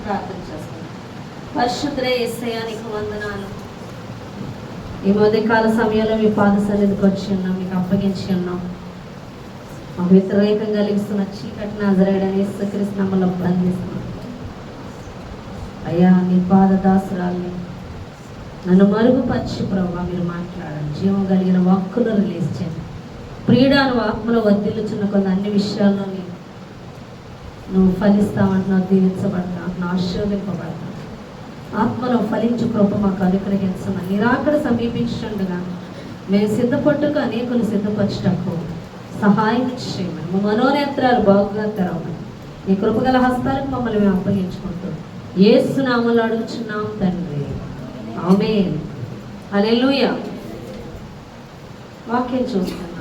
ప్రార్థన చేస్తాను. పరిశుద్ధుడే యేసయ్యా, నీకు వందనాలు. ఈ మధ్యకాల సమయంలో మీ పాద సన్నిధికి వచ్చి ఉన్నాం, మీకు అప్పగించి ఉన్నాం. మాకు వ్యతిరేకం కలిగిస్తున్న చీకటి నజరేయుడైన యేసుక్రీస్తు నామములో బంధిస్తున్నాం. అయ్యా, నీ పాద దాసురాల్ని నన్ను మరుగుపరిచి ప్రభువా మీరు మాట్లాడండి. జీవం కలిగిన వాక్కును రిలీజ్ చేయండి. ప్రియుడాను ఆత్మలో వర్ధిల్లుచున్న కొన్ని అన్ని విషయాల్లో నువ్వు ఫలిస్తామంటున్నావు, దీవించబడతావు, ఆశీర్వదింపబడతావు. ఆత్మలో ఫలించు కృప మాకు అనుగ్రహించమని నిరాకడ సమీపించుండగా మేము సిద్ధపట్టుకు అనేకులు సిద్ధపరచుటకు సహాయం చేయమని, మా మనోనేత్రాలు బాగుగా తెరవమని నీ కృపగల హస్తాలకు మమ్మల్ని మేము అప్పగించుకుంటూ యేసు నామములో అడుగుచున్నాం తండ్రి, ఆమేన్. హల్లెలూయా. వాక్యం చూస్తున్నాను.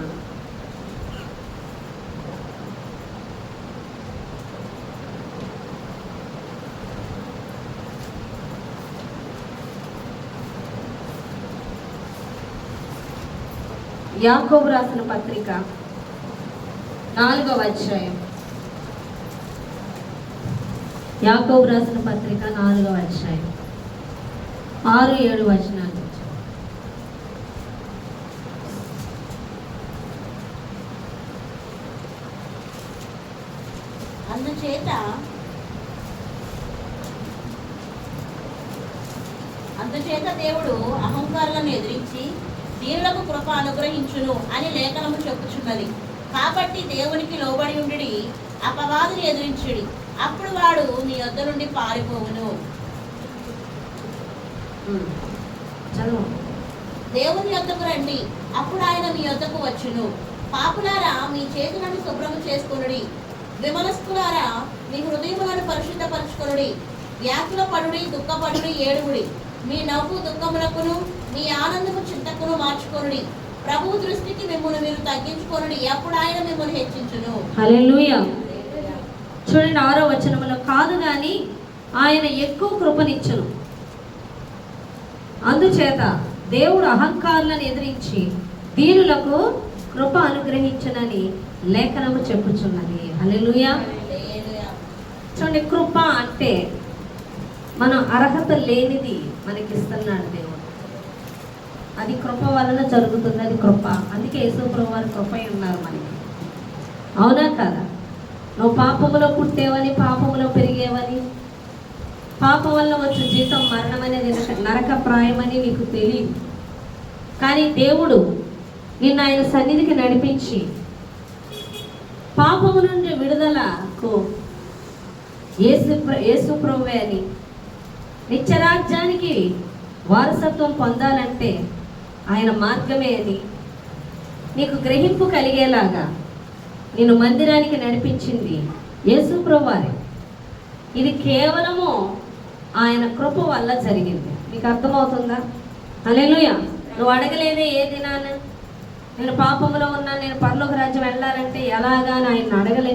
యాకోబు రాసిన పత్రిక 4వ అధ్యాయం. యాకోబు రాసిన పత్రిక 4వ అధ్యాయం 6-7 వచనాలు. అందుచేత దేవుడు అహంకారులను ఎదిరించి దీనులకు కృప అనుగ్రహించును అని లేఖనము చెప్పుచున్నది. కాబట్టి దేవునికి లోబడి ఉండి అపవాదిని ఎదిరించుడి, అప్పుడు వాడు నీ యొద్ద నుండి పారిపోవును. దేవుని యొద్దకు రండి, అప్పుడు ఆయన మీ యొద్దకు వచ్చును. పాపులారా, మీ చేతులను శుభ్రము చేసుకొనుడి. విమనస్కులారా, మీ హృదయములను పరిశుద్ధపరచుకొనుడి. వ్యాకుల పడుడి, దుఃఖపడుడి, ఏడుగుడి. మీ నవ్వు దుఃఖములకును మీ ఆనందము చింతకును మార్చుకొనుడి. ప్రభువు దృష్టికి మిమ్మల్ని మీరు తగ్గించుకొనుడి, అప్పుడు ఆయన మిమ్మల్ని హెచ్చించును. హల్లెలూయా. చూడండి 6వ వచనములో, కాదు గాని ఆయన ఎక్కువ కృపనిచ్చును, అందుచేత దేవుడు అహంకారులను ఎదిరించి దీనులకు కృప అనుగ్రహించునని లేఖనము చెప్పుచున్నది. హల్లెలూయా. చూడండి, కృప అంటే మనం అర్హత లేనిది మనకిస్తున్నాడు దేవుడు. అది కృప వలన జరుగుతుంది, అది కృప. అందుకే యేసుప్రభు వారు కృప ఉన్నారు మనకి. అవునా కదా? నువ్వు పాపములో పుట్టేవని, పాపములో పెరిగేవని, పాపం వల్ల వచ్చే జీతం మరణం అనేది నరక ప్రాయమని నీకు తెలియదు. కానీ దేవుడు నిన్ను ఆయన సన్నిధికి నడిపించి పాపము నుండి విడుదలకు యేసుప్రభువే అని, నిత్యరాజ్యానికి వారసత్వం పొందాలంటే ఆయన మార్గమే అని నీకు గ్రహింపు కలిగేలాగా నిన్ను మందిరానికి నడిపించింది యేసుప్రభువారే. ఇది కేవలము ఆయన కృప వల్ల జరిగింది. నీకు అర్థమవుతుందా? హల్లెలూయా. నువ్వు అడగలేదే ఏ దినాన నేను పాపములో ఉన్నా, నేను పరలోక రాజ్యం వెళ్ళాలంటే ఎలాగా అని ఆయన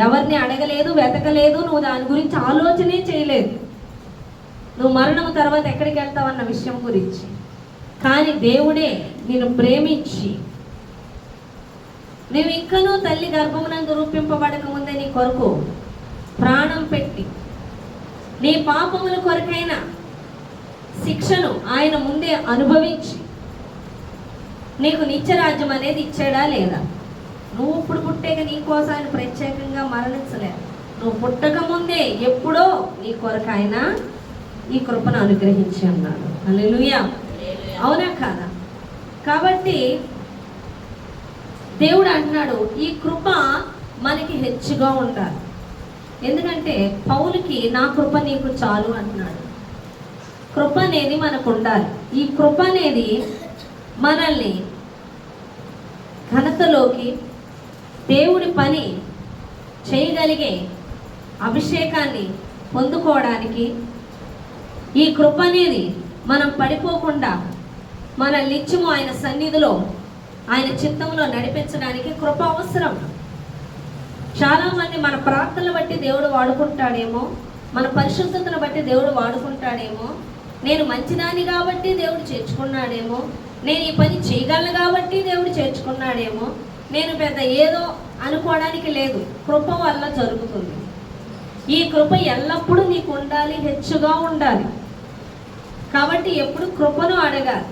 ఎవరిని అడగలేదు, వెతకలేదు. నువ్వు దాని గురించి ఆలోచనే చేయలేదు. నువ్వు మరణం తర్వాత ఎక్కడికి వెళ్తావన్న విషయం గురించి. కానీ దేవుడే నిన్ను ప్రేమించి, నువ్వు ఇంకనూ తల్లి గర్భమునందు రూపింపబడక ముందే నీ కొరకు ప్రాణం పెట్టి నీ పాపముల కొరకైన శిక్షను ఆయన ముందే అనుభవించి నీకు నిత్యరాజ్యం అనేది ఇచ్చాడా లేదా? నువ్వు ఇప్పుడు పుట్టేక నీ కోసం ఆయన ప్రత్యేకంగా మరణించలేదు. నువ్వు పుట్టక ముందే ఎప్పుడో నీ కొరకు ఆయన ఈ కృపను అనుగ్రహించి అన్నాడు. హల్లెలూయా. అవునా కాదా? కాబట్టి దేవుడు అంటున్నాడు ఈ కృప మనకి హెచ్చుగా ఉండాలి. ఎందుకంటే పౌలుకి నా కృప నీకు చాలు అంటున్నాడు. కృప అనేది మనకు ఉండాలి. ఈ కృప అనేది మనల్ని ఘనతలోకి, దేవుడి పని చేయగలిగే అభిషేకాన్ని పొందుకోవడానికి, ఈ కృప అనేది మనం పడిపోకుండా మన నిత్యము ఆయన సన్నిధిలో ఆయన చిత్తంలో నడిపించడానికి కృప అవసరం. చాలామంది మన ప్రార్థనలు బట్టి దేవుడు వాడుకుంటాడేమో, మన పరిశుద్ధతను బట్టి దేవుడు వాడుకుంటాడేమో, నేను మంచిదాన్ని కాబట్టి దేవుడు చేర్చుకున్నాడేమో, నేను ఈ పని చేయగలను కాబట్టి దేవుడు చేర్చుకున్నాడేమో, నేను పెద్ద ఏదో అనుకోవడానికి లేదు. కృప వల్ల జరుగుతుంది. ఈ కృప ఎల్లప్పుడూ నీకు ఉండాలి, హెచ్చుగా ఉండాలి. కాబట్టి ఎప్పుడు కృపను అడగాలి.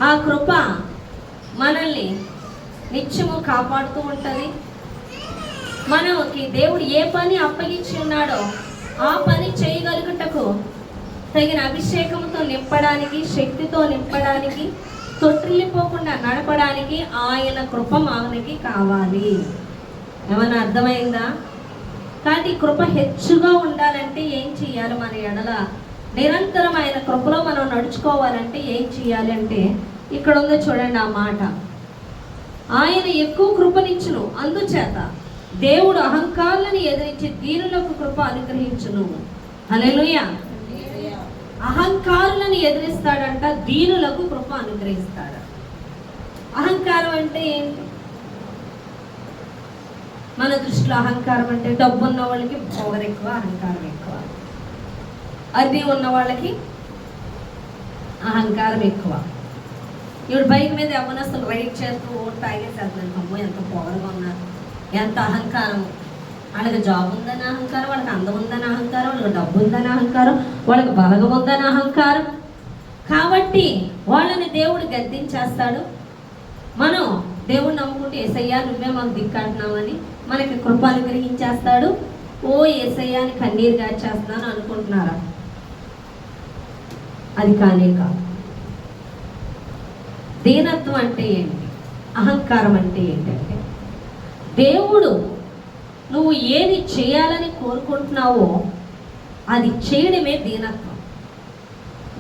ఆ కృప మనల్ని నిత్యము కాపాడుతూ ఉంటుంది. మనకి దేవుడు ఏ పని అప్పగించి ఉన్నాడో ఆ పని చేయగలుగుటకు తగిన అభిషేకంతో నింపడానికి, శక్తితో నింపడానికి, తొట్టిల్లిపోకుండా నడపడానికి ఆయన కృప మనకి కావాలి. ఏమన్నా అర్థమైందా? కాబట్టి కృప హెచ్చుగా ఉండాలంటే ఏం చేయాలి? మన ఎడల నిరంతరం ఆయన కృపలో మనం నడుచుకోవాలంటే ఏం చేయాలి అంటే ఇక్కడ ఉందో చూడండి ఆ మాట. ఆయన ఎక్కువ కృపనిచ్చును, అందుచేత దేవుడు అహంకారులను ఎదిరించి దీనులకు కృప అనుగ్రహించును. హల్లెలూయా. అహంకారులను ఎదిరిస్తాడంట, దీనులకు కృప అనుగ్రహిస్తాడు. అహంకారం అంటే ఏంటి? మన దృష్టిలో అహంకారం అంటే డబ్బు ఉన్న వాళ్ళకి పవర్ ఎక్కువ, అహంకారం ఎక్కువ. అది ఉన్న వాళ్ళకి అహంకారం ఎక్కువ. ఇప్పుడు బైక్ మీద ఎవరైనా అసలు రైడ్ చేస్తూ ఓటు తాగేసేస్తున్నాను, అమ్మో ఎంత పొగరుగా ఉన్నారు, ఎంత అహంకారం. వాళ్ళకి జాబ్ ఉందని అహంకారం, వాళ్ళకి అందం ఉందని అహంకారం, వాళ్ళకి డబ్బు ఉందని అహంకారం, వాళ్ళకి బలగం ఉందని అహంకారం. కాబట్టి వాళ్ళని దేవుడు గద్దించేస్తాడు. మనం దేవుడు నమ్ముకుంటే యేసయ్యా నువ్వే మాకు దిక్కంటున్నామని మనకి కృప అనుగ్రహించేస్తాడు. ఓ యేసయ్యాని కన్నీరు గాచేస్తున్నాను అనుకుంటున్నారా? అది కానే కాదు. దీనత్వం అంటే ఏంటి? అహంకారం అంటే ఏంటంటే దేవుడు నువ్వు ఏది చేయాలని కోరుకుంటున్నావో అది చేయడమే దీనత్వం.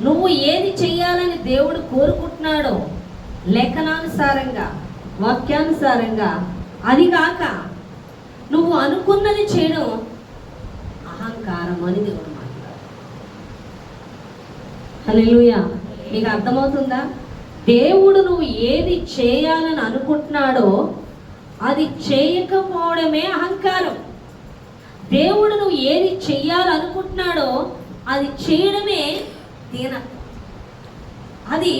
నువ్వు ఏది చేయాలని దేవుడు కోరుకుంటున్నాడో లేఖనానుసారంగా, వాక్యానుసారంగా, అది కాక నువ్వు అనుకున్నది చేయడం అహంకారం అని దేవుడు మాట్లాడు. హల్లెలూయా. నీకు అర్థమవుతుందా? దేవుడు నువ్వు ఏది చేయాలని అనుకుంటున్నాడో అది చేయకపోవడమే అహంకారం. దేవుడు నువ్వు ఏది చెయ్యాలనుకుంటున్నాడో అది చేయడమే దీనత్వం. అది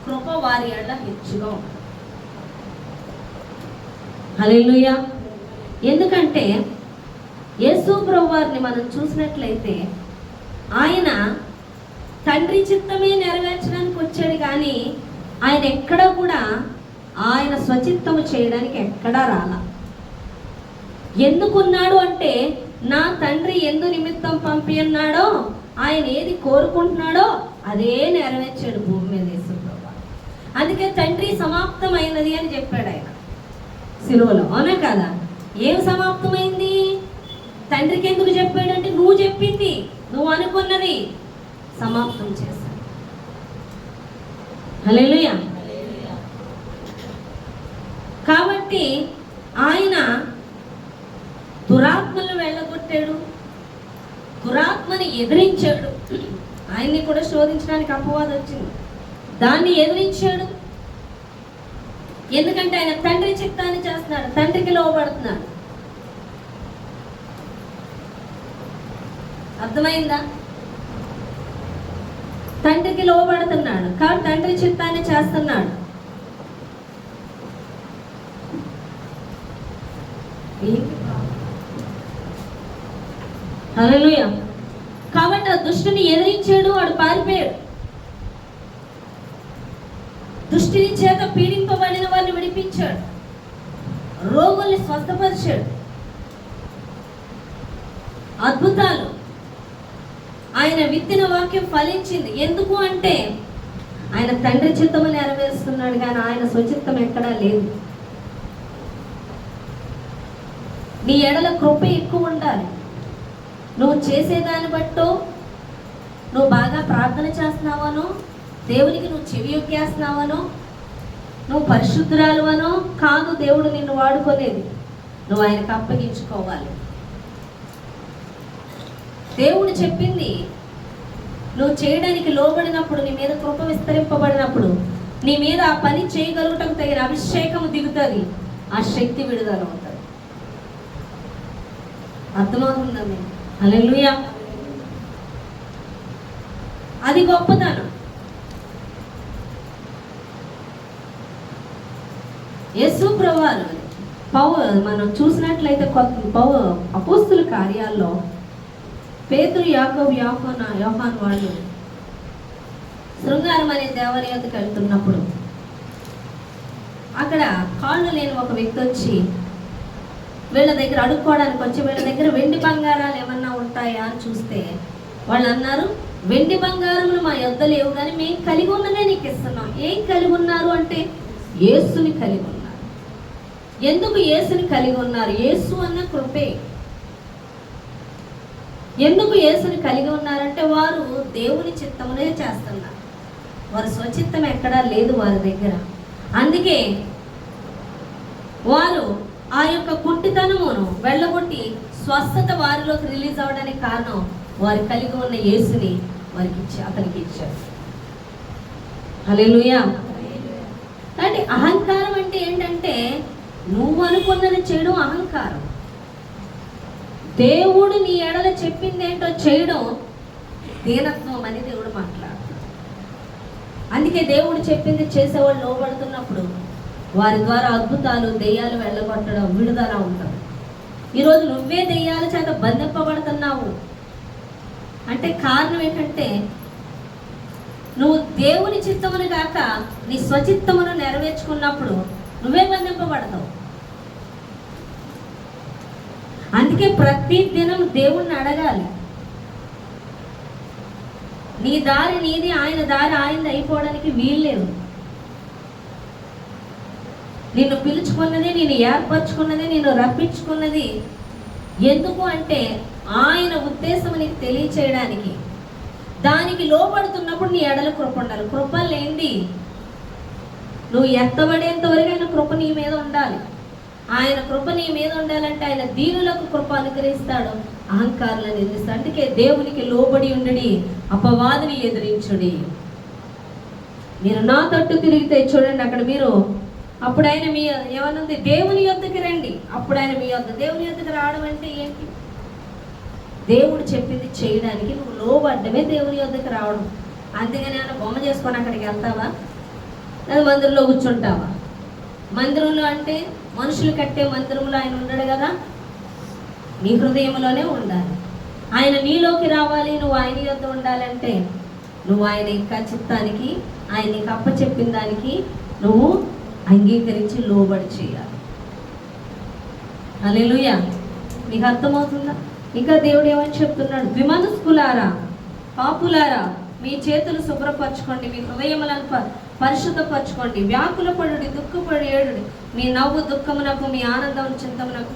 కృప వారి ఎడల హెచ్చుగా ఉంటుంది. హల్లెలూయా. ఎందుకంటే యేసు ప్రభువారిని మనం చూసినట్లయితే ఆయన తండ్రి చిత్తమే నెరవేర్చడానికి వచ్చాడు, కానీ ఆయన ఎక్కడా కూడా ఆయన స్వచిత్తము చేయడానికి ఎక్కడా రాలా. ఎందుకున్నాడు అంటే నా తండ్రి ఎందు నిమిత్తం పంపి ఉన్నాడో, ఆయన ఏది కోరుకుంటున్నాడో అదే నెరవేర్చాడు భూమి మీద యేసు ప్రభువు. అందుకే తండ్రి సమాప్తమైనది అని చెప్పాడు ఆయన సిలువలో. అవునా కదా? ఏం సమాప్తమైంది? తండ్రికి ఎందుకు చెప్పాడంటే నువ్వు చెప్పింది, నువ్వు అనుకున్నది సమాప్తం చేశాడు. హల్లెలూయా. కాబట్టి ఆయన దురాత్మను వెళ్ళగొట్టాడు, దురాత్మని ఎదిరించాడు. ఆయన్ని కూడా శోధించడానికి అపవాదం వచ్చింది, దాన్ని ఎదిరించాడు. ఎందుకంటే ఆయన తండ్రి చిత్తాన్ని చేస్తున్నాడు, తండ్రికి లోబడుతున్నాడు. అర్థమైందా? తండ్రికి లోబడుతున్నాడు కాబట్టి తండ్రి చిత్తాన్ని చేస్తున్నాడు. హల్లెలూయా. కాబట్టి ఆ దుష్టుని ఎదిరించాడు, వాడు పారిపోయాడు. దుష్టుని చేత పీడింపబడిన వారిని విడిపించాడు, రోగుల్ని స్వస్థపరిచాడు. అద్భుతాలు. ఆయన విత్తిన వాక్యం ఫలించింది. ఎందుకు అంటే ఆయన తండ్రి చిత్తము నెరవేరుస్తున్నాడు, కానీ ఆయన స్వచిత్తం ఎక్కడా లేదు. నీ ఎడల కృప ఎక్కువ ఉండాలి. నువ్వు చేసేదాన్ని బట్టో, నువ్వు బాగా ప్రార్థన చేస్తున్నావనో, దేవునికి నువ్వు చెవి యొక్కేస్తున్నావనో, నువ్వు పరిశుద్ధురాలువనో కాదు దేవుడు నిన్ను వాడుకోలేదు. నువ్వు ఆయనకు అప్పగించుకోవాలి. దేవుడు చెప్పింది నువ్వు చేయడానికి లోబడినప్పుడు, నీ మీద కృప విస్తరింపబడినప్పుడు, నీ మీద ఆ పని చేయగలుగుటకు తగిన అభిషేకం దిగుతుంది, ఆ శక్తి విడుదల అవుతుంది. అర్థమవుతుందా మీకు? హల్లెలూయా. అది గొప్పతనం. యేసు ప్రభువారు మనం చూసినట్లయితే అపోస్తుల కార్యాల్లో పేతురు, యాకోబు, యోహాను వాళ్ళు శృంగారం అనే దేవాలయానికి వెళ్తున్నప్పుడు అక్కడ కాళ్ళు లేని ఒక వ్యక్తి వచ్చి వీళ్ళ దగ్గర అడుక్కోవడానికి వచ్చి వీళ్ళ దగ్గర వెండి బంగారాలు ఏమన్నా ఉంటాయా అని చూస్తే వాళ్ళు అన్నారు, వెండి బంగారములు మా యొద్ద లేవు, కానీ మేము కలిగి ఉన్నదే నీకు ఇస్తున్నాం. ఏం కలిగి ఉన్నారు అంటే యేసుని కలిగి ఉన్నారు. ఎందుకు యేసుని కలిగి ఉన్నారు? యేసు అన్న కృపే. ఎందుకు యేసుని కలిగి ఉన్నారంటే వారు దేవుని చిత్తమునే చేస్తున్నారు. వారి స్వచిత్తం ఎక్కడా లేదు వారి దగ్గర. అందుకే వారు ఆ యొక్క కుంటితనమును వెళ్ళగొట్టి స్వస్థత వారిలోకి రిలీజ్ అవ్వడానికి కారణం వారు కలిగి ఉన్న యేసుని వారికి అతనికి ఇచ్చారు. హల్లెలూయా. అంటే అహంకారం అంటే ఏంటంటే నువ్వు అనుకున్నది చేయడం అహంకారం. దేవుడు నీ ఎడల చెప్పింది ఏంటో చేయడం దీనత్వం అని దేవుడు మాట్లాడు. అందుకే దేవుడు చెప్పింది చేసేవాళ్ళు లోబడుతున్నప్పుడు వారి ద్వారా అద్భుతాలు, దెయ్యాలు వెళ్ళగొట్టడం, విడుదల ఉంటుంది. ఈరోజు నువ్వే దెయ్యాల చేత బంధింపబడుతున్నావు అంటే కారణం ఏంటంటే నువ్వు దేవుని చిత్తమును కాక నీ స్వచిత్తమును నెరవేర్చుకున్నప్పుడు నువ్వే బంధింపబడతావు. అందుకే ప్రతి దినం దేవుణ్ణి అడగాలి. నీ దారి నీది, ఆయన దారి ఆయనది అయిపోవడానికి వీల్లేదు. నిన్ను పిలుచుకున్నది, నేను ఏర్పరచుకున్నది, నేను రప్పించుకున్నది ఎందుకు అంటే ఆయన ఉద్దేశం నీకు తెలియచేయడానికి. దానికి లోబడుతున్నప్పుడు నీ ఎడల కృప ఉండాలి. కృప లేనిది నువ్వు ఎత్తబడేంత వరకు ఆయన కృప నీ మీద ఉండాలి. ఆయన కృప నీ మీద ఉండాలంటే ఆయన దీనులకు కృప అనుగ్రహిస్తాడు, అహంకారులను ఎదిరిస్తాడు. అందుకే దేవునికి లోబడి ఉండడి, అపవాదిని ఎదిరించుడి. మీరు నా తట్టు తిరిగితే చూడండి అక్కడ మీరు అప్పుడు ఆయన మీ ఏమనుంది, దేవుని యొద్దకి రండి. అప్పుడు ఆయన మీ యొద్ద. దేవుని యొద్దకు రావడం అంటే ఏంటి? దేవుడు చెప్పింది చేయడానికి నువ్వు లోబడ్డమే దేవుని యొద్దకు రావడం. అంతేగాని ఆయన బొమ్మ చేసుకొని అక్కడికి వెళ్తావా, లేదా మందిరంలో కూర్చుంటావా? మందిరంలో అంటే మనుషులు కట్టే మందిరంలో ఆయన ఉండడు కదా, నీ హృదయంలోనే ఉండాలి. ఆయన నీలోకి రావాలి, నువ్వు ఆయన యొద్ద ఉండాలంటే నువ్వు ఆయన యొక్క చిత్తానికి, ఆయన నీకు అప్పచెప్పిన దానికి నువ్వు అంగీకరించి లోబడి చేయాలి. హల్లెలూయా. నీకు అర్థమవుతుందా? ఇంకా దేవుడు ఏమని చెప్తున్నాడు? విమనస్కులారా, పాపులారా, మీ చేతులు శుభ్రపరచుకోండి, మీ హృదయములను పరిశుద్ధపరచుకోండి. వ్యాకుల పడుడి, దుఃఖపడి ఏడుడి. మీ నవ్వు దుఃఖమునకు, మీ ఆనందం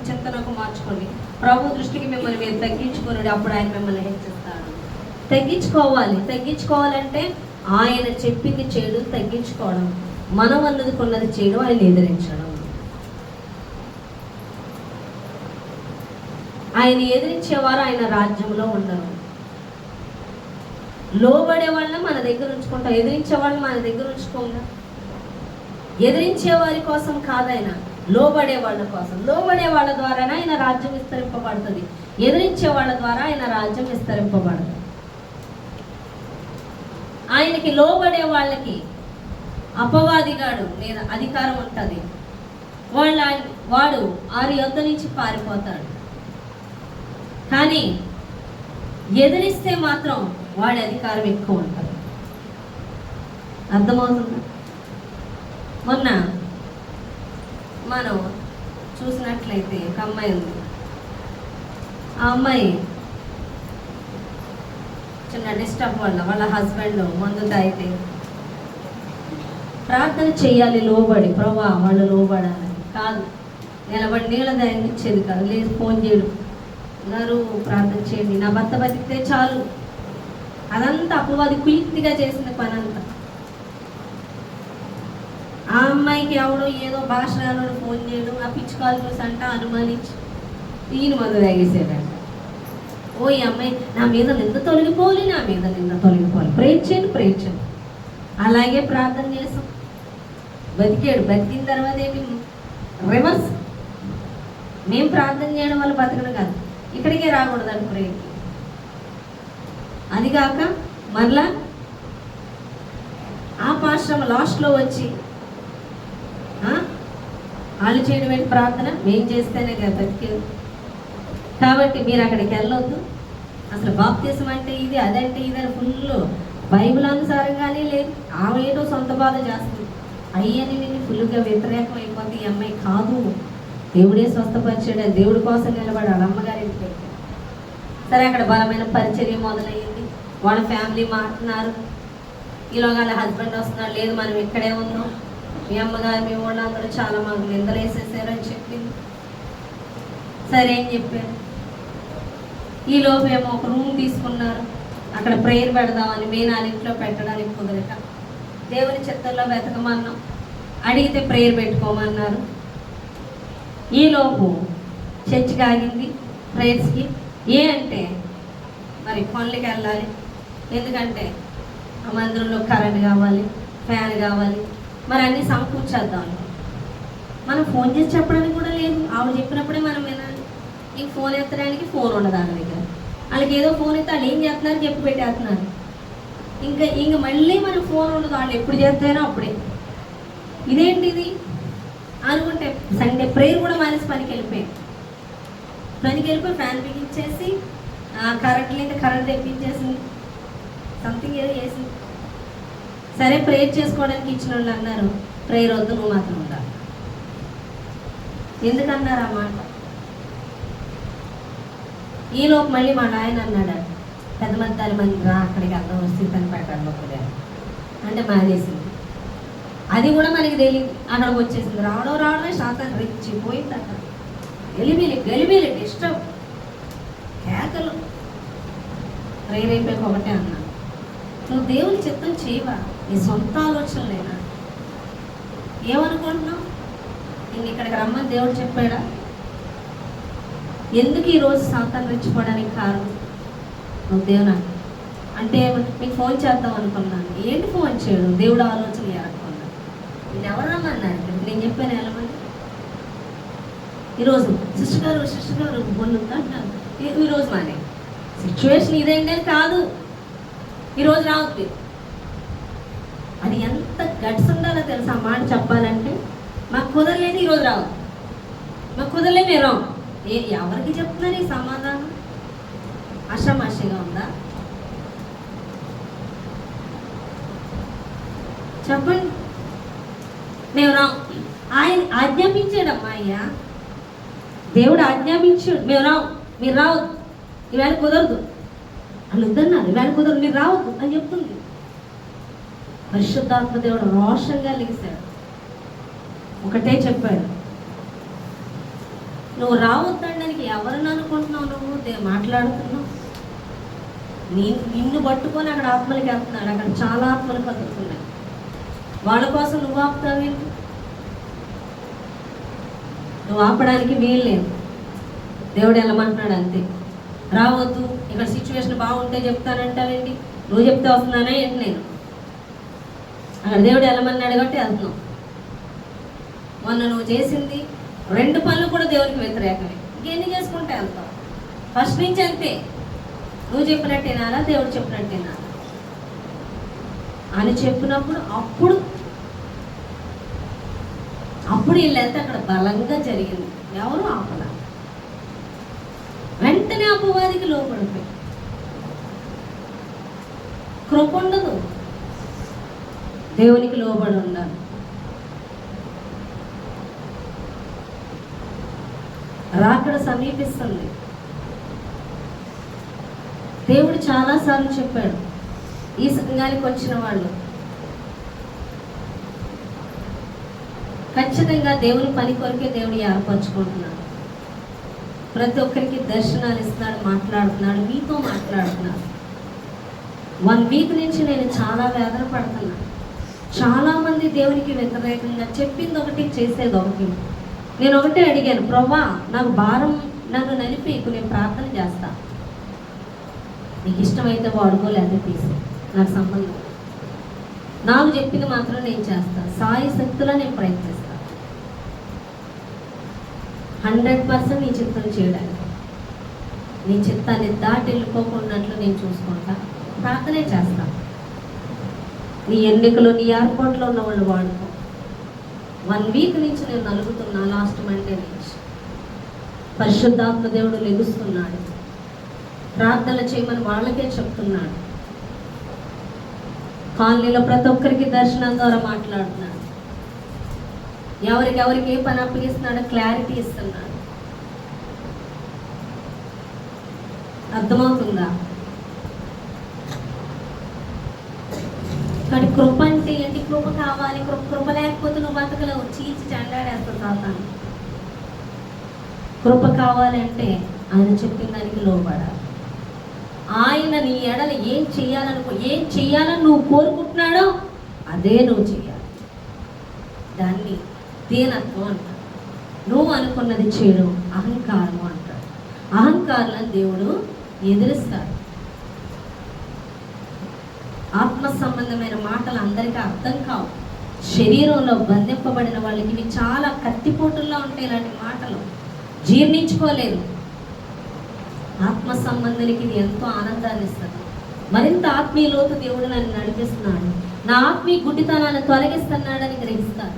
చింతనకు మార్చుకోండి. ప్రభు దృష్టికి మిమ్మల్ని మీరు తగ్గించుకోండి, అప్పుడు ఆయన మిమ్మల్ని హెచ్చిస్తాడు. తగ్గించుకోవాలంటే ఆయన చెప్పింది చేయడం, తగ్గించుకోవడం, మనం అన్నది కొన్నది చేయడం, ఆయన ఎదిరించడం. ఆయన ఎదిరించేవారు ఆయన రాజ్యంలో ఉండరు. లోబడే వాళ్ళని మన దగ్గర ఉంచుకుంటాం, ఎదిరించే వాళ్ళని మన దగ్గర ఉంచుకోంగా. ఎదిరించే వారి కోసం కాదైనా, లోబడే వాళ్ళ కోసం. లోబడే వాళ్ళ ద్వారానే ఆయన రాజ్యం విస్తరింపబడుతుంది, ఎదిరించే వాళ్ళ ద్వారా ఆయన రాజ్యం విస్తరింపబడుతుంది. ఆయనకి లోబడే వాళ్ళకి అపవాదిగాడు లేదా అధికారం ఉంటుంది. వాడు వారి యొద్ద నుంచి పారిపోతాడు. కానీ ఎదిరిస్తే మాత్రం వాడి అధికారం ఎక్కువ ఉంటుంది. అర్థమవుతుందా? మొన్న మనం చూసినట్లయితే ఒక అమ్మాయి ఉంది. ఆ అమ్మాయి చిన్న డిస్టర్బ్ వాళ్ళ హస్బెండ్ మందు తాగితే ప్రార్థన చేయాలి లోబడి, ప్రభా వాళ్ళు లోబడాలని కాదు, నిలబడి నీళ్ళ తాగిచ్చేది కాదు. లేదు, ఫోన్ చేయడు, గారు ప్రార్థన చేయండి, నా భర్త బతికితే చాలు. అదంతా అపవాది కుయుక్తిగా చేసిన పని అంతా. ఆ అమ్మాయికి ఎవడో ఏదో భాష రానోడు ఫోన్ చేయడం, ఆ పిచ్చుకాలు చూసి అంట అనుమానించి ఈయన మందు తాగేసాడంట. ఓ ఈ అమ్మాయి నా మీద నింద తొలగిపోవాలి, నా మీద నింద తొలగిపోవాలి, ప్రేర్ చేయండి. అలాగే ప్రార్థన చేసాం, బతికాడు. బతికిన తర్వాత ఏంటి? రివర్స్. మేము ప్రార్థన చేయడం వల్ల బతకడం కాదు, ఇక్కడికే రాకూడదండి ప్రేయర్కి. అది కాక మరలా ఆ పాశ్రమ లాస్ట్లో వచ్చి వాళ్ళు చేయడం ప్రార్థన మేము చేస్తేనే కదా బతికేది. కాబట్టి మీరు అక్కడికి వెళ్ళొద్దు, అసలు బాప్తిసం అంటే ఇది, అదంటే ఇది అని ఫుల్ బైబిల్ అనుసారంగానే లేదు. ఆమె ఏదో సొంత బాధ చేస్తుంది. అయ్యని నేను ఫుల్గా వ్యతిరేకం అయిపోతే ఈ అమ్మాయి కాదు, దేవుడే స్వస్థపరిచాడు, దేవుడి కోసం నిలబడి వాళ్ళ అమ్మగారి ఇంటికి పెట్టాడు. సరే, అక్కడ బలమైన పరిచర్య మొదలయ్యింది. వాళ్ళ ఫ్యామిలీ మారుతున్నారు. ఈలోగా వాళ్ళ హస్బెండ్ వస్తున్నాడు, లేదు మనం ఇక్కడే ఉన్నాం, మీ అమ్మగారు మీ వాళ్ళందరూ చాలా మాకు నిందలు వేసేసారు అని చెప్పింది. సరే అని చెప్పారు. ఈలోపు ఏమో ఒక రూమ్ తీసుకున్నారు. అక్కడ ప్రేయర్ పెడదామని మెయిన్ వాళ్ళ ఇంట్లో పెట్టడానికి కుదరక దేవుని చిత్తంలో వెతకమన్నాం, అడిగితే ప్రేయర్ పెట్టుకోమన్నారు. ఈలోపు చర్చికి ఆగింది ప్రేయర్స్కి. అంటే మరి పనులకి వెళ్ళాలి, ఎందుకంటే ఆ మందిరంలో కరెంట్ కావాలి, ఫ్యాన్ కావాలి, మరి అన్నీ సమకూర్చేద్దాం. మనం ఫోన్ చేసి చెప్పడానికి కూడా లేదు, ఆవిడ చెప్పినప్పుడే మనం వినాలి. ఇంక ఫోన్ ఎత్తడానికి ఫోన్ ఉండదు వాళ్ళ దగ్గర. వాళ్ళకి ఏదో ఫోన్ ఎత్తే వాళ్ళు ఏం చేస్తున్నారు చెప్పి పెట్టేస్తున్నారు. ఇంక మళ్ళీ మనకు ఫోన్ ఉండదు, వాళ్ళు ఎప్పుడు చేస్తారో అప్పుడే. ఇదేంటిది అనుకుంటే సండే ప్రేయర్ కూడా మానేసి పనికి వెళ్ళిపోయి ఫ్యాన్ బిగించేసి కరెంట్ లేదు, కరెంట్ తెప్పించేసింది, సంథింగ్ ఏదో చేసింది. సరే, ప్రేయర్ చేసుకోవడానికి ఇచ్చిన వాళ్ళు అన్నారు, ప్రేయర్ వద్దు, నువ్వు మాత్రం ఉండాలి. ఎందుకన్నారు ఆ మాట? ఈలోపు మళ్ళీ మా నాయన అన్నాడు, పెద్ద మంది రా అక్కడికి అందరూ వస్తే తను పెట్టాలి ఒకదే అంటే మానేసింది. అది కూడా మనకి తెలియదు, అక్కడికి వచ్చేసింది. రావడమే శాతాన్ని రెచ్చిపోయింది. అక్కడ గలిబిలి డిస్టర్బ్ కేకలు. ప్రేయర్ అయిపోయాక ఒకటే అన్నా, నువ్వు దేవుని చిత్తం చేయవా, నీ సొంత ఆలోచనలేనా? ఏమనుకుంటున్నావు? నేను ఇక్కడికి రమ్మని దేవుడు చెప్పాడా? ఎందుకు ఈరోజు సాతాను రెచ్చిపోవడానికి కారణం? నువ్వు దేవునా అంటే మీకు ఫోన్ చేద్దాం అనుకున్నాను. ఏంటి ఫోన్ చేయడం? దేవుడు ఆలోచన ఎరగకుండా నేను ఎవరు రమ్మన్నాడు? నేను చెప్పాను వెళ్ళమని. ఈరోజు సిస్టర్ గారు మొన్న అంటున్నాను, ఈరోజు మానే సిచ్యువేషన్ ఇదేంటే కాదు, ఈరోజు రావద్దు. అది ఎంత గట్స్ ఉండాలో తెలుసా ఆ మాట చెప్పాలంటే. మాకు కుదరలేదు, ఈరోజు రావద్దు, మాకు కుదరలేదు, మేము రావు. ఎవరికి చెప్తున్నారు ఈ సమాధానం? ఆషామాషిగా ఉందా? చెప్పండి. మేము రావు, ఆయన ఆజ్ఞాపించాడమ్మా. అయ్యా దేవుడు ఆజ్ఞాపించాడు, మేము రావు, మీరు రావద్దు, ఈవేళ కుదరదు. వాళ్ళు వద్దన్నారు, ఈవేళ కుదరదు, మీరు రావద్దు అని చెప్తుంది. పరిశుద్ధాత్మ దేవుడు రోషంగా లేచాడు, ఒకటే చెప్పాడు, నువ్వు రావద్దడానికి ఎవరిని అనుకుంటున్నావు? నువ్వు మాట్లాడుతున్నావు, నిన్ను పట్టుకొని అక్కడ ఆత్మలకి వెళ్తున్నాడు. అక్కడ చాలా ఆత్మలు కదులుతున్నాయి. వాళ్ళ కోసం నువ్వు ఆపుతావేంటి? నువ్వు ఆపడానికి వీలు లేదు. దేవుడు వెళ్ళమంటున్నాడు అంతే. రావద్దు, ఇక్కడ సిచ్యువేషన్ బాగుంటే చెప్తానంటావేంటి? నువ్వు చెప్తే వస్తున్నానే ఏంటి? నేను అక్కడ దేవుడు వెళ్ళమన్నాడు కాబట్టి వెళ్తున్నావు. మొన్న నువ్వు చేసింది 2 పనులు కూడా దేవునికి వ్యతిరేకమే. ఇంకెన్ని చేసుకుంటే వెళ్తావు? ఫస్ట్ నుంచి అంతే, నువ్వు చెప్పినట్టేనారా దేవుడు చెప్పినట్టేనారా అని చెప్పినప్పుడు అప్పుడు వీళ్ళంతా అక్కడ బలంగా జరిగింది. ఎవరు ఆపల, వెంటనే అపవాదికి లోపడిపోయి. కృప ఉండదు, దేవునికి లోబడి ఉండాలి. రాకడ సమీపిస్తుంది. దేవుడు చాలాసార్లు చెప్పాడు, ఈ సంఘానికి వచ్చిన వాళ్ళు ఖచ్చితంగా దేవుని పని కొరకే దేవుడు ఏర్పరచుకుంటున్నాడు. ప్రతి ఒక్కరికి దర్శనాలు ఇస్తున్నాడు, మాట్లాడుతున్నాడు, మీతో మాట్లాడుతున్నాడు. 1 వీక్ నుంచి నేను చాలా వేదన పడుతున్నాను. చాలామంది దేవునికి వ్యతిరేకంగా చెప్పింది ఒకటి, చేసేది ఒకటి. నేను ఒకటే అడిగాను, ప్రభా నాకు భారం, నన్ను నలిపి నేను ప్రార్థన చేస్తా, నీకు ఇష్టమైతే వాడుకోలేదే తీసి, నాకు సంబంధం. నాకు చెప్పింది మాత్రం నేను చేస్తాను, సాయి శక్తులా నేను ప్రయత్నిస్తాను 100% నీ చిత్తం చేయడానికి. నీ చిత్తాన్ని దాటి వెళ్ళిపోకున్నట్లు నేను చూసుకుంటా, ప్రార్థనే చేస్తా. నీ ఎన్నికలు, నీ ఏర్పాట్లో ఉన్న వాళ్ళు వాడుకో. 1 వీక్ నుంచి నేను నలుగుతున్నా, లాస్ట్ మండే నుంచి పరిశుద్ధాత్మ దేవుడు లెగుస్తున్నాడు. ప్రార్థనలు చేయమని వాళ్ళకే చెప్తున్నాడు. కాలనీలో ప్రతి ఒక్కరికి దర్శనం ద్వారా మాట్లాడుతున్నాడు. ఎవరికి ఏ పని అప్పగిస్తున్నాడో క్లారిటీ ఇస్తున్నాడు. అర్థమవుతుందా? కానీ కృప అంటే ఏంటి? కృప కావాలి. కృప లేకపోతే నువ్వు బతకలేవు. చీల్చి చెండాడేస్తావు సాతాను. కృప కావాలి అంటే ఆయన చెప్పిన దానికి లోబడాలి. ఆయన నీ ఎడల ఏం చెయ్యాలని నువ్వు కోరుకుంటున్నాడో అదే నువ్వు చెయ్యాలి. దాన్ని దీనత్వం అంటాడు. నువ్వు అనుకున్నది చేయడం అహంకారం అంటాడు. అహంకారాలను దేవుడు ఎదిరిస్తాడు. ఆత్మ సంబంధమైన మాటలు అందరికీ అర్థం కావు. శరీరంలో బంధింపబడిన వాళ్ళకి ఇవి చాలా కత్తిపోటుల్లో ఉంటాయి. ఇలాంటి మాటలు జీర్ణించుకోలేరు. ఆత్మ సంబంధానికి ఇది ఎంతో ఆనందాన్ని ఇస్తుంది. మరింత ఆత్మీయ లోతు దేవుడు నన్ను నడిపిస్తున్నాడు, నా ఆత్మీయ గుడ్డితనాన్ని తొలగిస్తున్నాడని గ్రహిస్తారు.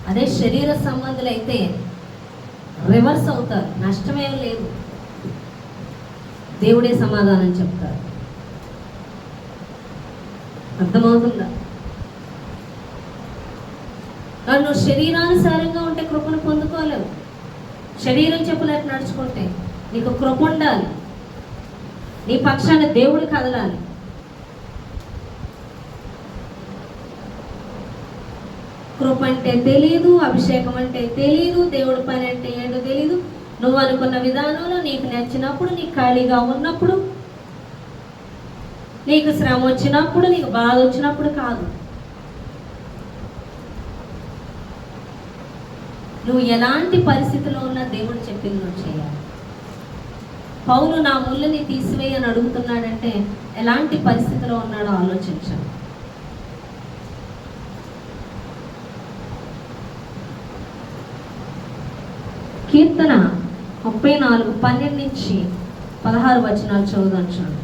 అదే శరీర సంబంధులు అయితే రివర్స్ అవుతారు. నష్టమేం లేదు, దేవుడే సమాధానం చెప్తారు. అర్థమవుతుందా? నువ్వు శరీరానుసారంగా ఉంటే కృపను పొందుకోలేవు. శరీరం చెప్పినట్టు నడుచుకుంటే నీకు కృప ఉండాలి. నీ పక్షాన దేవుడు కదలాలి. కృప అంటే తెలీదు, అభిషేకం అంటే తెలీదు, దేవుడి పని అంటే ఏంటో తెలీదు. నువ్వు అనుకున్న విధానంలో నీకు నచ్చినప్పుడు, నీకు ఖాళీగా ఉన్నప్పుడు, నీకు శ్రమ వచ్చినప్పుడు, నీకు బాధ వచ్చినప్పుడు కాదు. నువ్వు ఎలాంటి పరిస్థితిలో ఉన్నా దేవుడు చెప్పింది నువ్వు చేయాలి. పౌలు నా ముళ్ళని తీసివేయని అడుగుతున్నాడంటే ఎలాంటి పరిస్థితిలో ఉన్నాడో ఆలోచించాను. కీర్తన 34:12-16 వచనాలు చదువుదాం. చూడండి.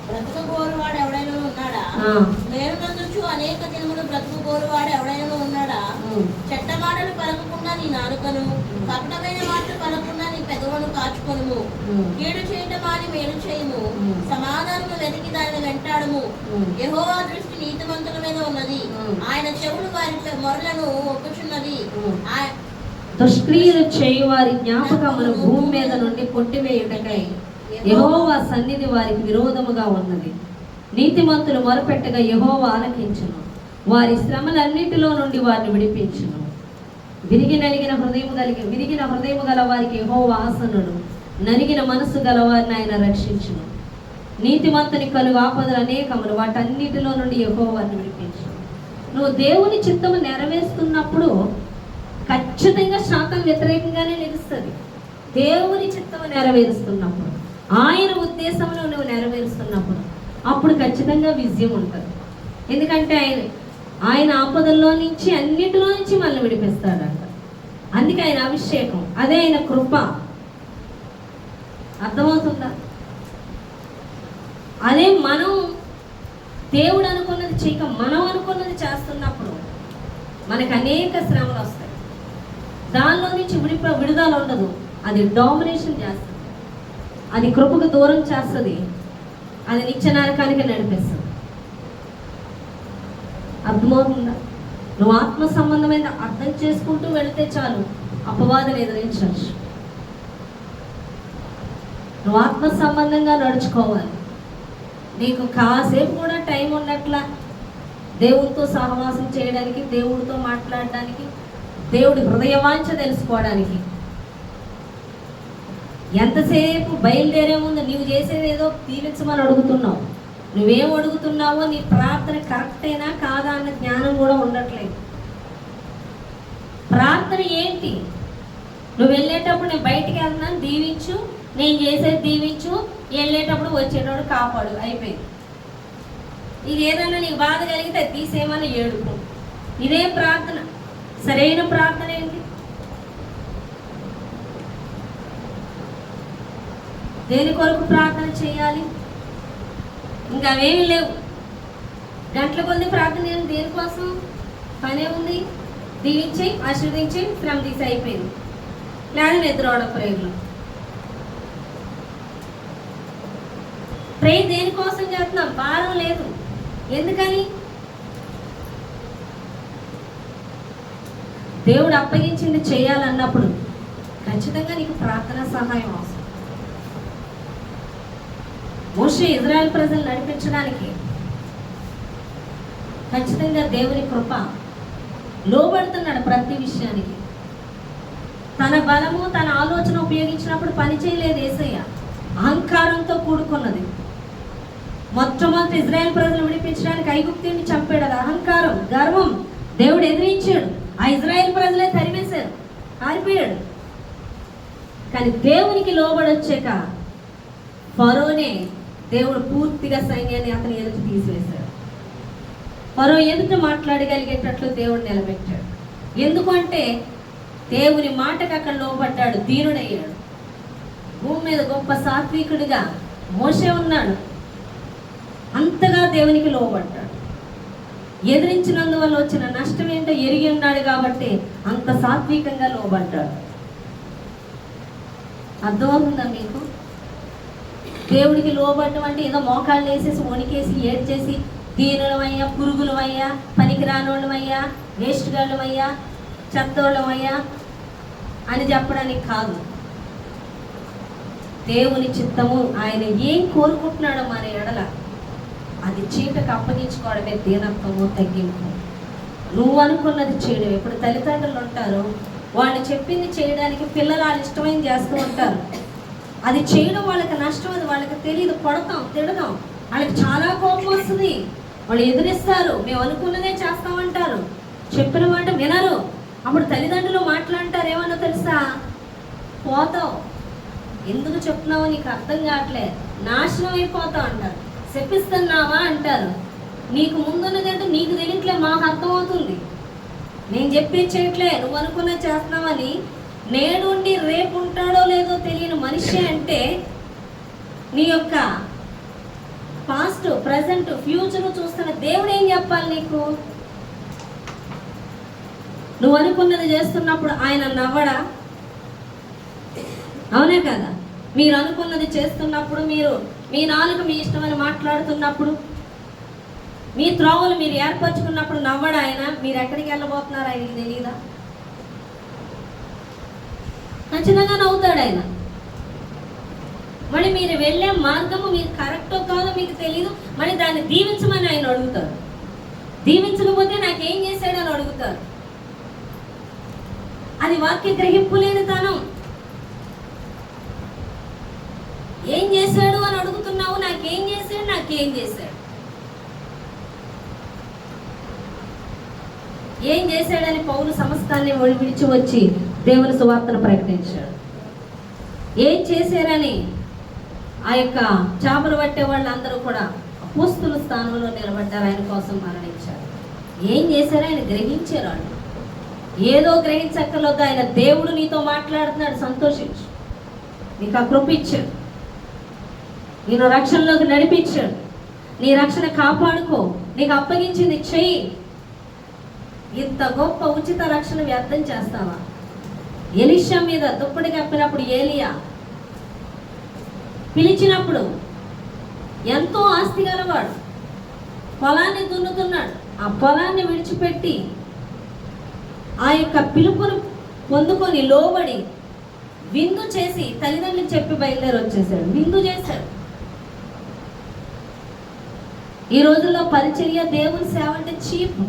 బ్రతుకుగోరువాడు ఎవడైనా ఉన్నాడా? మేలునందుచు అనేక దినములు బ్రతుకుగోరువాడు ఎవడైనా ఉన్నాడా? చెడ్డ మాటలు పలకకుండా నీ నాలుకను, కపటమైన మాటలు పలకకుండా నీ పెదవులను కాచుకొనుము. కీడు చేయటం మాని మేలు చేయము, సమాధానము వెతికి దానిని వెంటాడము. యెహోవా దృష్టి నీతిమంతుల మీద ఉన్నది, ఆయన చెవులు వారి మొరలను ఒప్పుచున్నది. దుష్క్రియలు చేయు వారి జ్ఞాపకమును భూమి మీద నుండి కొట్టివేయుటకై యెహోవా సన్నిధి వారికి విరోధముగా ఉన్నది. నీతిమంతులు మొరపెట్టగా యెహోవా ఆలకించును, వారి శ్రమలన్నిటిలో నుండి వారిని విడిపించును. విరిగిన హృదయము గల వారికి యెహోవా ఆసనుడు, నరిగిన మనసు గల వారిని ఆయన రక్షించును. నీతిమంతుని కలుగు ఆపదలు అనేకములు, వాటన్నిటిలో నుండి యెహోవా వారిని విడిపించును. నువ్వు దేవుని చిత్తము నెరవేరుస్తున్నప్పుడు ఖచ్చితంగా శాతం వ్యతిరేకంగానే నిలుస్తుంది. దేవుని చిత్తము నెరవేరుస్తున్నప్పుడు, ఆయన ఉద్దేశంలో నువ్వు నెరవేరుస్తున్నప్పుడు అప్పుడు ఖచ్చితంగా విజయం ఉంటుంది. ఎందుకంటే ఆయన ఆపదల్లో నుంచి, అన్నిటిలో నుంచి మనల్ని విడిపిస్తాడంట. అందుకే ఆయన అభిషేకం, అదే ఆయన కృప. అర్థమవుతుందా? అదే మనం దేవుడు అనుకున్నది చేయక మనం అనుకున్నది చేస్తున్నప్పుడు మనకు అనేక శ్రమలు వస్తాయి. దానిలో నుంచి విడుదల ఉండదు. అది డామినేషన్ చేస్తుంది, అది కృపకు దూరం చేస్తుంది, అది నిత్య నరకానికి నడిపిస్తుంది. అర్థమవుతుందా? నువ్వు ఆత్మ సంబంధమైన అర్థం చేసుకుంటూ వెళితే చాలు, అపవాదం ఎదిరించవచ్చు. నువ్వు ఆత్మ సంబంధంగా నడుచుకోవాలి. నీకు కాసేపు కూడా టైం ఉన్నట్ల దేవుడితో సహవాసం చేయడానికి, దేవుడితో మాట్లాడడానికి, దేవుడి హృదయవాంఛ తెలుసుకోవడానికి ఎంతసేపు బయలుదేరే ముందు నీవు చేసేది ఏదో తీర్చమని అడుగుతున్నావు. నువ్వేం అడుగుతున్నావో నీ ప్రార్థన కరెక్ట్ అయినా కాదా అన్న జ్ఞానం కూడా ఉండట్లేదు. ప్రార్థన ఏంటి? నువ్వు వెళ్ళేటప్పుడు నేను బయటికి వెళ్తున్నాను, దీవించు, నేను చేసేది దీవించు, వెళ్ళేటప్పుడు వచ్చేటప్పుడు కాపాడు, అయిపోయింది. ఇది ఏదైనా నీకు బాధ కలిగితే తీసేయమని ఏడుపు. ఇదే ప్రార్థన. సరైన ప్రార్థన ఏంటి? దేని కొరకు ప్రార్థన చేయాలి? ఇంకా అవేమీ లేవు. గంటల కొద్ది ప్రార్థన చేయండి. దేనికోసం? పనే ఉంది. దీవించి ఆశీర్వదించి శ్రమ తీసి అయిపోయింది. లేదా నిద్రవడం ప్రేయర్లో. ప్రేయర్ దేనికోసం చేస్తున్నాం? భారం లేదు. ఎందుకని? దేవుడు అప్పగించింది చేయాలన్నప్పుడు ఖచ్చితంగా నీకు ప్రార్థన సహాయం అవసరం. మోషే ఇజ్రాయెల్ ప్రజలు నడిపించడానికి ఖచ్చితంగా దేవుని కృప లోబడుతున్నాడు ప్రతి విషయానికి. తన బలము తన ఆలోచన ఉపయోగించినప్పుడు పని చేయలేదు యేసయ్య. అహంకారంతో కూడుకున్నది. మొట్టమొదటి ఇజ్రాయెల్ ప్రజలు విడిపించడానికి ఐగుప్తుని చంపాడు. అది అహంకారం, గర్వం. దేవుడు ఎదిరించాడు. ఆ ఇజ్రాయెల్ ప్రజలే తరిమేశారు, పారిపోయాడు. కానీ దేవునికి లోబడొచ్చాక ఫరోనే దేవుడు పూర్తిగా సైన్యాన్ని అతని ఎదుట తీసివేశాడు. ఫరో ఎదుట మాట్లాడగలిగేటట్లు దేవుడు నిలబెట్టాడు. ఎందుకంటే దేవుని మాటకు అక్కడ లోబడ్డాడు, దీనుడయ్యాడు. భూమి మీద గొప్ప సాత్వికుడిగా మోషే ఉన్నాడు. అంతగా దేవునికి లోబడ్డాడు. ఎదిరించినందువల్ల వచ్చిన నష్టం ఏంటో ఎరిగి ఉన్నాడు కాబట్టి అంత సాత్వికంగా లోబడ్డాడు. అర్థమవుతుందా మీకు? దేవుడికి లోబడ్డం అంటే ఏదో మోకాళ్ళు వేసేసి వణికేసి ఏడ్చేసి దీనులమయ్యా, పురుగులమయ్యా, పనికిరానోళ్ళమయ్యా, వేస్ట్ గాళ్ళమయ్యా, చెత్తోళ్ళమయ్యా అని చెప్పడానికి కాదు. దేవుని చిత్తము, ఆయన ఏం కోరుకుంటున్నాడో మన ఎడల అది చీటకు అప్పగించుకోవడమే దీనత్వము, తగ్గింపు. నువ్వు అనుకున్నది చేయడం. ఇప్పుడు తల్లిదండ్రులు ఉంటారు, వాళ్ళు చెప్పింది చేయడానికి పిల్లలు వాళ్ళు ఇష్టమైంది చేస్తూ ఉంటారు. అది చేయడం వాళ్ళకి నష్టం, అది వాళ్ళకి తెలియదు. కొడతాం, తిడదాం, వాళ్ళకి చాలా కోపం వస్తుంది. వాళ్ళు ఎదురిస్తారు, మేము అనుకున్నదే చేస్తామంటారు, చెప్పిన మాట వినరు. అప్పుడు తల్లిదండ్రులు మాట్లాడతారు, ఏమన్నా తెలుసా? పోతావు, ఎందుకు చెప్తున్నావో నీకు అర్థం కావట్లే, నాశనం అయిపోతావు అంటారు. చెప్పిస్తున్నావా అంటారు. నీకు ముందున్నదంటే నీకు తెలియట్లే, మాకు అర్థమవుతుంది. నేను చెప్పి చేయట్లే, నువ్వు అనుకున్నది చేస్తున్నావని. నేడుండి రేపు ఉంటాడో లేదో తెలియని మనిషి అంటే నీ యొక్క పాస్ట్, ప్రజెంట్, ఫ్యూచర్ చూస్తున్న దేవుడు ఏం చెప్పాలి నీకు? నువ్వు అనుకున్నది చేస్తున్నప్పుడు ఆయన నవ్వడా? అవునే కదా? మీరు అనుకున్నది చేస్తున్నప్పుడు, మీరు మీ నాలుక మీ ఇష్టమని మాట్లాడుతున్నప్పుడు, మీ త్రోవలు మీరు ఏర్పరచుకున్నప్పుడు నవ్వడా ఆయన? మీరు ఎక్కడికి వెళ్ళబోతున్నారు ఆయనకి తెలియదా? ఖచ్చితంగా నవ్వుతాడు ఆయన. మళ్ళీ మీరు వెళ్ళే మార్గము మీరు కరెక్టో కాదో మీకు తెలియదు, మళ్ళీ దాన్ని దీవించమని ఆయన అడుగుతారు. దీవించకపోతే నాకేం చేశాడని అడుగుతారు. అది వాక్య గ్రహింపు లేని తనం. ఏం చేశాడు అని అడుగుతున్నావు, నాకేం చేశాడు, నాకేం చేశాడు, ఏం చేశాడని పౌలు సమస్తాన్ని విడిచి వచ్చి దేవుని సువార్తను ప్రకటించాడు. ఏం చేశారని ఆ యొక్క చేపలు పట్టే వాళ్ళందరూ కూడా అపోస్తుల స్థానంలో నిలబడ్డారు, ఆయన కోసం మరణించారు. ఏం చేశారో ఆయన గ్రహించారు. వాళ్ళు ఏదో గ్రహించక్కర్లేదు, ఆయన దేవుడు నీతో మాట్లాడుతున్నాడు, సంతోషించు. నీకు ఆ కృప ఇచ్చాడు, నేను రక్షణలోకి నడిపించాడు, నీ రక్షణ కాపాడుకో, నీకు అప్పగించింది చెయ్యి. ఇంత గొప్ప ఉచిత రక్షణ వ్యర్థం చేస్తావా? ఎలీషా మీద దుప్పటి కప్పినప్పుడు ఏలియా పిలిచినప్పుడు ఎంతో ఆస్తి గలవాడు, పొలాన్ని దున్నుతున్నాడు. ఆ పొలాన్ని విడిచిపెట్టి ఆ యొక్క పిలుపును పొందుకొని లోబడి విందు చేసి తల్లిదండ్రులకు చెప్పి బయలుదేరి వచ్చేసాడు. విందు చేశాడు. ఈ రోజుల్లో పరిచర్య, దేవుని సేవ అంటే చీప్.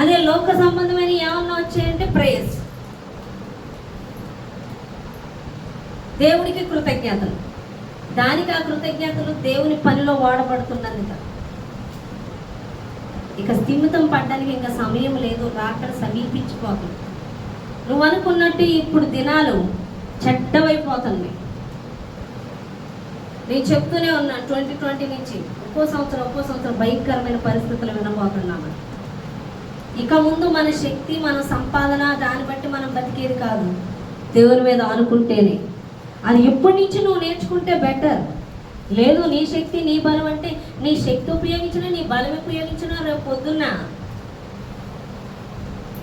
అదే లోక సంబంధమైన ఏమన్నా వచ్చాయంటే ప్రేయర్స్, దేవుడికి కృతజ్ఞతలు. దానికి ఆ కృతజ్ఞతలు దేవుని పనిలో వాడబడుతున్నందుక ఇక స్థిమితం పడ్డానికి ఇంకా సమయం లేదు, రాకడ సమీపించిపోతుంది. నువ్వు అనుకున్నట్టు ఇప్పుడు దినాలు చెడ్డవైపోతుంది. నేను చెప్తూనే ఉన్నాను, 2020 నుంచి ఒక్కో సంవత్సరం భయంకరమైన పరిస్థితులు వినబోతున్నామని. ఇక ముందు మన శక్తి, మన సంపాదన, దాన్ని బట్టి మనం బతికేది కాదు, దేవుని మీద అనుకుంటేనే. అది ఇప్పటి నుంచి నువ్వు నేర్చుకుంటే బెటర్. లేదు నీ శక్తి నీ బలం అంటే నీ శక్తి ఉపయోగించినా నీ బలం ఉపయోగించినా రేపు పొద్దున్న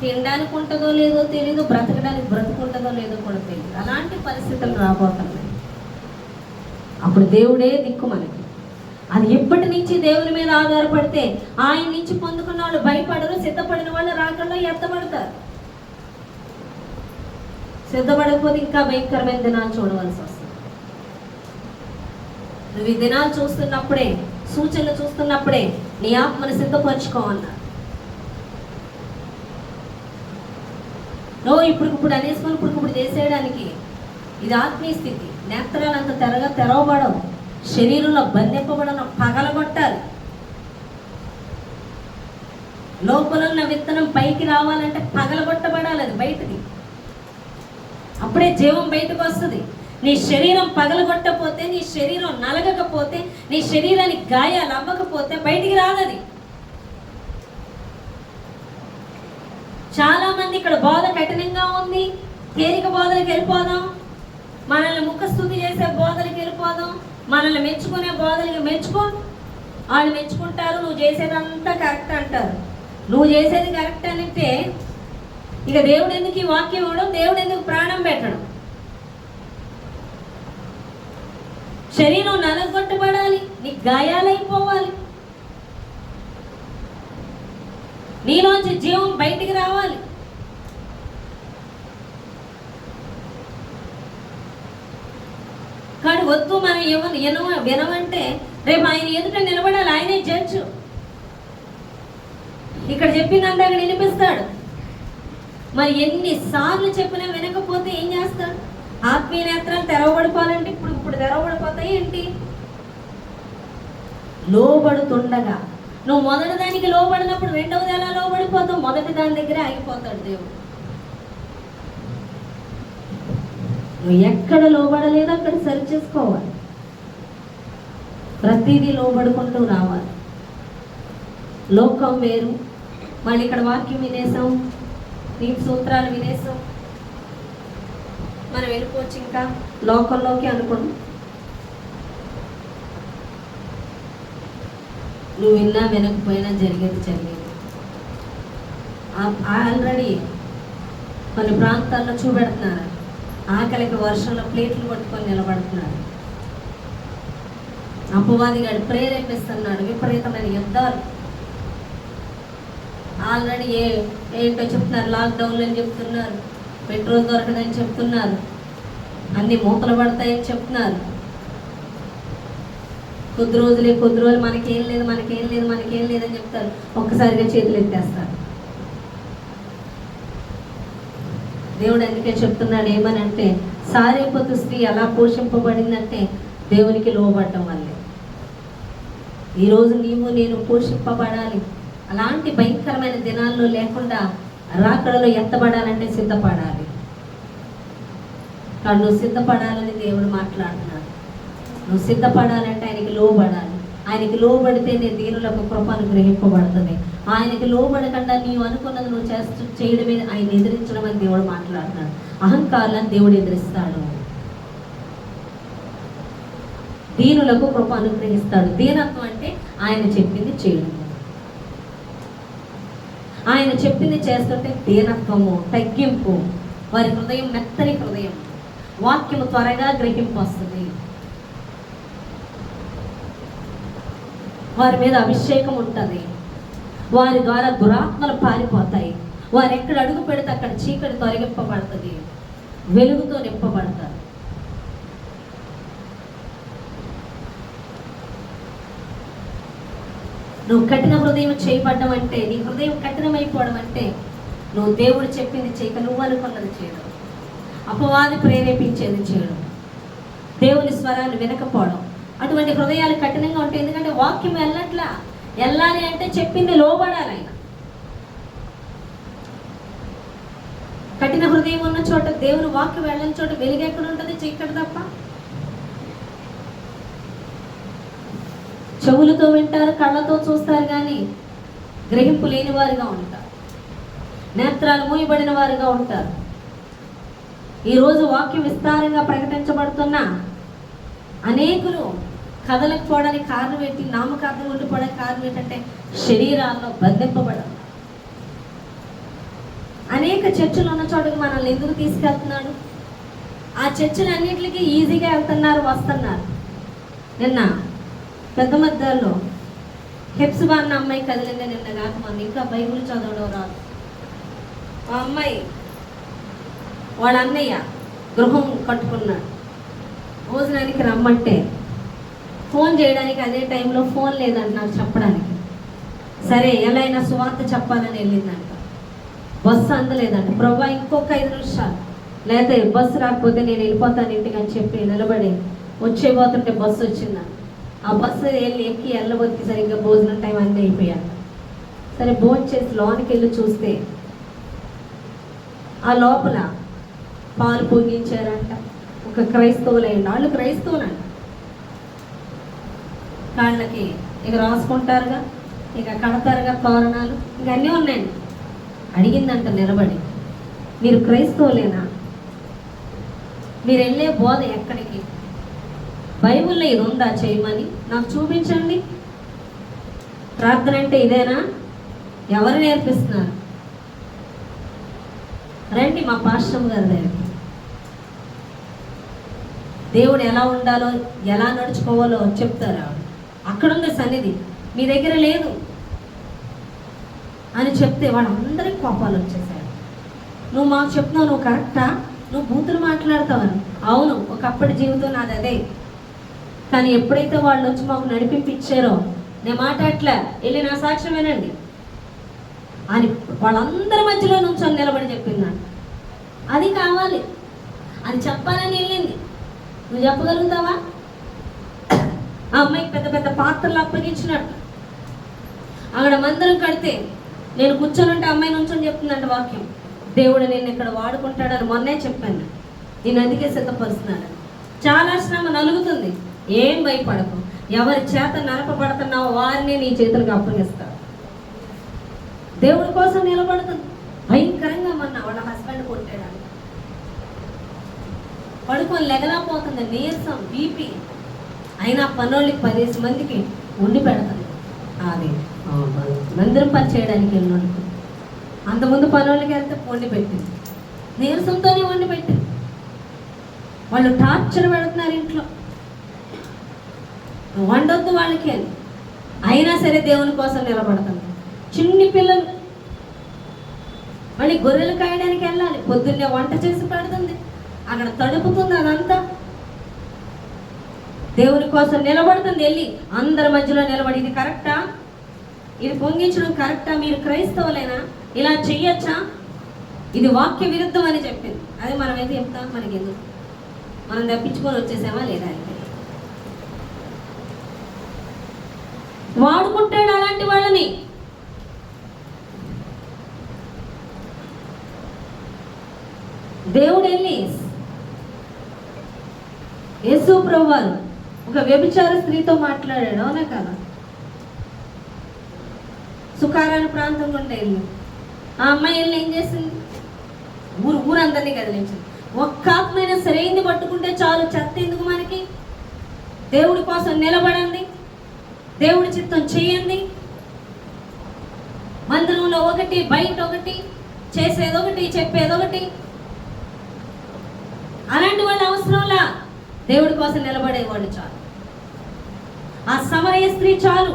తినడానికి ఉంటుందో లేదో తెలియదు, బ్రతకడానికి బ్రతుకుంటుందో లేదో కూడా తెలియదు. అలాంటి పరిస్థితులు రాబోతున్నాయి. అప్పుడు దేవుడే దిక్కు మనకి. అది ఎప్పటి నుంచి దేవుని మీద ఆధారపడితే ఆయన నుంచి పొందుకున్న వాళ్ళు భయపడరు, సిద్ధపడిన వాళ్ళు రాకల్లో ఎత్తబడతారు. సిద్ధపడకపోతే ఇంకా భయంకరమైన దినాలు చూడవలసి వస్తుంది. నువ్వు ఈ దినాలు చూస్తున్నప్పుడే, సూచనలు చూస్తున్నప్పుడే నీ ఆత్మను సిద్ధపరచుకోవన్నారు. నువ్వు ఇప్పుడు అనేసుకొని ఇప్పుడు చేసేయడానికి ఇది ఆత్మీయ స్థితి. నేత్రాలు అంత తెరవబడవు, శరీరంలో బంధింపబడను, పగలగొట్టాలి. లోపల ఉన్న విత్తనం పైకి రావాలంటే పగలగొట్టబడాలి, అది బయటది. అప్పుడే జీవం బయటకు వస్తుంది. నీ శరీరం పగలగొట్టకపోతే, నీ శరీరం నలగకపోతే, నీ శరీరానికి గాయాలు అవ్వకపోతే బయటికి రాదది. చాలా మంది ఇక్కడ బోధ కఠినంగా ఉంది, తేలిక బోధలకు వెళ్ళిపోదాం, మనల్ని ముఖస్తుతి చేసే బోధలకు వెళ్ళిపోదాం, మనల్ని మెచ్చుకునే బోధలకి మెచ్చుకో. వాళ్ళు మెచ్చుకుంటారు, నువ్వు చేసేదంతా కరెక్ట్ అంటారు. నువ్వు చేసేది కరెక్ట్ అంటే ఇక దేవుడు ఎందుకు ఈ వాక్యం ఇవ్వడం, దేవుడు ఎందుకు ప్రాణం పెట్టడం? శరీరం నలగొట్టబడాలి, నీకు గాయాలైపోవాలి, నీలోంచి జీవం బయటికి రావాలి. కానీ వద్దు మనం వినమంటే రేపు ఆయన ఎదుట నిలబడాలి. ఆయనే జడ్జు. ఇక్కడ చెప్పిందంటే అక్కడ వినిపిస్తాడు. మరి ఎన్నిసార్లు చెప్పినా వినకపోతే ఏం చేస్తాడు? ఆత్మీయ నేత్రాలు తెరవబడిపోవాలంటే ఇప్పుడు తెరవబడిపోతాయి ఏంటి? లోబడుతుండగా నువ్వు మొదటి దానికి లోబడినప్పుడు రెండవది ఎలా లోబడిపోతావు? మొదటి దాని దగ్గరే ఆగిపోతాడు దేవుడు. నువ్వు ఎక్కడ లోబడలేదో అక్కడ సరి చేసుకోవాలి. ప్రతిదీ లోబడుకుంటూ రావాలి. లోకం వేరు, మళ్ళీ ఇక్కడ వాక్యం వినేసాం, నీతి సూత్రాలు వినేసాం, మనం వెళ్ళిపోవచ్చు ఇంకా లోకంలోకి అనుకున్నాం. నువ్వు విన్నా వినకపోయినా జరిగేది. ఆల్రెడీ కొన్ని ప్రాంతాల్లో చూపెడుతున్నారు, ఆకలికి వర్షంలో ప్లేట్లు పట్టుకొని నిలబడుతున్నారు. అపవాదిగాడు ప్రేరేపిస్తున్నాడు విపరీతమైన యుద్ధాలు. ఆల్రెడీ ఏంటో చెప్తున్నారు, లాక్డౌన్లు అని చెప్తున్నారు, పెట్రోల్ దొరకదని చెప్తున్నారు, అన్ని మూతలు పడతాయని చెప్తున్నారు. కొద్ది రోజులు మనకేం లేదని చెప్తారు, ఒక్కసారిగా చేతులు ఎత్తేస్తారు. దేవుడు అందుకే చెప్తున్నాడు ఏమనంటే, సారేపోతు స్త్రీ ఎలా పోషింపబడిందంటే దేవునికి లోబడటం వల్లే. ఈరోజు నేను పోషింపబడాలి. అలాంటి భయంకరమైన దినాల్లో లేకుండా రాకడలో ఎత్తబడాలంటే సిద్ధపడాలి. కానీ నువ్వు సిద్ధపడాలని దేవుడు మాట్లాడుతున్నాడు. నువ్వు సిద్ధపడాలంటే ఆయనకి లోబడాలి. ఆయనకి లోబడితేనే దీనులకు కృప అనుగ్రహింపబడుతుంది. ఆయనకి లోబడకుండా నీవు అనుకున్నది నువ్వు చేయడమే ఆయన ఎదిరించడం అని దేవుడు మాట్లాడుతున్నాడు. అహంకారాలను దేవుడు ఎదిరిస్తాడు, దీనులకు కృప అనుగ్రహిస్తాడు. దీనత్వం అంటే ఆయన చెప్పింది చేయడం, ఆయన చెప్పింది చేస్తుంటే దీనత్వము, తగ్గింపు. వారి హృదయం మెత్తని హృదయం, వాక్యము త్వరగా గ్రహింపు వస్తుంది. వారి మీద అభిషేకం ఉంటుంది. వారి ద్వారా దురాత్మలు పారిపోతాయి. వారు ఎక్కడ అడుగు పెడితే అక్కడ చీకటి తొలగింపబడుతుంది, వెలుగుతో నింపబడతారు. నువ్వు కఠిన హృదయం చేయబడ్డం అంటే, నీ హృదయం కఠినమైపోవడం అంటే నువ్వు దేవుడు చెప్పింది చేయక నువ్వు అనుకున్నది చేయడం, అపవాది ప్రేరేపించేది చేయడం, దేవుని స్వరాన్ని వినకపోవడం. అటువంటి హృదయాలు కఠినంగా ఉంటాయి. ఎందుకంటే వాక్యం వెళ్ళాలి అంటే చెప్పింది లోబడాలి. ఆయన కఠిన హృదయం ఉన్న చోట, దేవుని వాక్యం వెళ్ళని చోట వెలుగు ఎక్కడ ఉంటుంది? చీకటి తప్ప. చెవులతో వింటారు, కళ్ళతో చూస్తారు, కానీ గ్రహింపు లేని వారుగా ఉంటారు, నేత్రాలు మూయబడిన వారుగా ఉంటారు. ఈరోజు వాక్యం విస్తారంగా ప్రకటించబడుతున్నా అనేకులు కదలకపోవడానికి కారణం ఏంటి? నామకార్థం ఉండిపోవడానికి కారణం ఏంటంటే శరీరాల్లో బంధింపబడం. అనేక చర్చలు ఉన్న చోటుకు మనల్ని ఎందుకు తీసుకెళ్తున్నాడు? ఆ చర్చలు అన్నింటికి ఈజీగా వెళ్తున్నారు, వస్తున్నారు. నిన్న పెద్ద మధ్యలో హెప్సిబా అన్న అమ్మాయి కదిలింది. నిన్న కాక మన ఇంకా బైబిల్ చదవడం రాదు. ఆ అమ్మాయి వాళ్ళ అన్నయ్య గృహం కట్టుకున్నాడు. భోజనానికి రమ్మంటే ఫోన్ చేయడానికి అదే టైంలో ఫోన్ లేదంట నాకు చెప్పడానికి. సరే ఎలా అయినా సువార్త చెప్పాలని వెళ్ళిందంట. బస్సు అందలేదంట. ప్రభా ఇంకొక 5 నిమిషాలు, లేకపోతే బస్సు రాకపోతే నేను వెళ్ళిపోతాను ఇంటికి అని చెప్పి నిలబడి వచ్చేపోతుంటే బస్సు వచ్చిందంట. ఆ బస్సు ఎక్కి వెళ్ళబోతే సరిగ్గా భోజనం టైం అన్నీ అయిపోయాను. సరే భోజనం చేసి లోనికి వెళ్ళి చూస్తే ఆ లోపల పాలు పొంగించారంట. ఒక క్రైస్తవులైన వాళ్ళు క్రైస్తవులంట. కాళ్ళకి ఇక రాసుకుంటారుగా, ఇక కడతారుగా తోరణాలు, ఇక అన్నీ ఉన్నాయండి. అడిగిందంట నిలబడి, మీరు క్రైస్తవులేనా? మీరు వెళ్ళే బోధ ఎక్కడికి? బైబిల్లో ఇది ఉందా చేయమని నాకు చూపించండి. ప్రార్థన అంటే ఇదేనా? ఎవరు నేర్పిస్తున్నారు? రండి మా పాస్టర్ గారి దగ్గరికి. దేవుడు ఎలా ఉండాలో, ఎలా నడుచుకోవాలో చెప్తారా? అక్కడుంది సన్నిధి, మీ దగ్గర లేదు అని చెప్తే వాళ్ళందరికీ కోపాలు వచ్చేసారు. నువ్వు మాకు చెప్తున్నావు, నువ్వు కరెక్టా? నువ్వు బూతులు మాట్లాడతావని. అవును, ఒకప్పటి జీవితం నాది అదే. కానీ ఎప్పుడైతే వాళ్ళు వచ్చి మాకు నడిపించారో, నేను మాట్లాడలే, వెళ్ళి నా సాక్ష్యం వినండి అని వాళ్ళందరి మధ్యలో నుంచొని నిలబడి చెప్పిందంట. అది కావాలి అని చెప్పాలని వెళ్ళింది. నువ్వు చెప్పగలుగుతావా? ఆ అమ్మాయికి పెద్ద పెద్ద పాత్రలు అప్పగించినట్టు అక్కడ మందిరం కడితే నేను కూర్చొని అమ్మాయి నుంచొని చెప్తుందంట వాక్యం. దేవుడు నేను ఇక్కడ వాడుకుంటాడని మొన్నే చెప్పాను. నేను అందుకే సిద్ధపరుస్తున్నాను. చాలా శ్రమ నలుగుతుంది, ఏం భయపడకు. ఎవరి చేత నరపబడుతున్నావో వారిని నీ చేతులకు అప్పగిస్తాడు. దేవుడి కోసం నిలబడుతుంది. భయంకరంగా మొన్న వాళ్ళ హస్బెండ్ కొట్టాడు. పడుకొని లెగలేకపోతుంది, నీరసం, బీపీ. అయినా పనోళ్ళకి 10 మందికి వండి పెడుతుంది. అది మందిరం పని చేయడానికి వెళ్ళినట్టు. అంతకుముందు పనోళ్ళకి వెళ్తే వండి పెట్టింది, నీరసంతోనే వండి పెట్టింది. వాళ్ళు టార్చర్ పెడుతున్నారు ఇంట్లో, వండొద్దు వాళ్ళకి అని. అయినా సరే దేవుని కోసం నిలబడుతుంది. చిన్ని పిల్లలు మళ్ళీ గొర్రెలు కాయడానికి వెళ్ళాలి, పొద్దున్నే వంట చేసి పెడుతుంది, అక్కడ తడుపుతుంది. అదంతా దేవుని కోసం నిలబడుతుంది. వెళ్ళి అందరి మధ్యలో నిలబడి, ఇది కరెక్టా? ఇది పొంగించడం కరెక్టా? మీరు క్రైస్తవులేనా? ఇలా చెయ్యొచ్చా? ఇది వాక్య విరుద్ధం అని చెప్పింది. అదే మనమైతే చెప్తాం, మనకి ఎందుకు? మనం తప్పించుకొని వచ్చేసామా లేదా? అంటే వాడుకుంటాడు అలాంటి వాళ్ళని. దేవుడు వెళ్ళి యేసు ప్రభువారు ఒక వ్యభిచార స్త్రీతో మాట్లాడాడు, అవునా కదా? సుకారాని ప్రాంతం గుండా వెళ్ళి ఆ అమ్మాయి వెళ్ళి ఏం చేసింది? ఊరందరినీ కదిలించింది. ఒక్క ఆత్మైనా సరైంది పట్టుకుంటే చాలు, చెత్త ఎందుకు మనకి? దేవుడి కోసం నిలబడండి, దేవుడి చిత్తం చేయండి. మందిరంలో ఒకటి, బయట ఒకటి, చేసేదొకటి, చెప్పేదొకటి. అలాంటి వాళ్ళు అవసరంలా, దేవుడి కోసం నిలబడేవాళ్ళు చాలు. ఆ సమరయ స్త్రీ చాలు,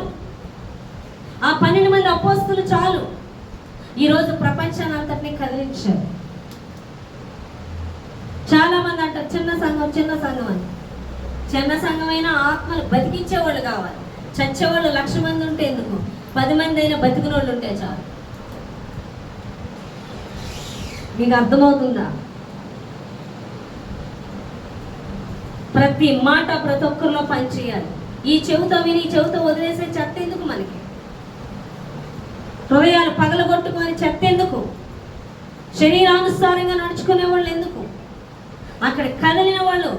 ఆ 12 మంది అపోస్తులు చాలు. ఈరోజు ప్రపంచాన్ని అంతటినీ కదిలించారు. చాలా మంది అంటారు చిన్న సంఘం చిన్న సంఘం అని. చిన్న సంఘమైనా ఆత్మలు బతికించేవాళ్ళు కావాలి. చచ్చేవాళ్ళు 1,00,000 మంది ఉంటే ఎందుకు? 10 మంది అయినా బతికిన వాళ్ళు ఉంటే చాలు. మీకు అర్థమవుతుందా? ప్రతి మాట ప్రతి ఒక్కరిలో పనిచేయాలి. ఈ చెవితో విని ఈ చెవితో వదిలేసే చెత్త ఎందుకు మనకి? హృదయాలు పగలగొట్టుకొని చెత్త ఎందుకు? శరీరానుసారంగా నడుచుకునే వాళ్ళు ఎందుకు? అక్కడ కదిలిన వాళ్ళు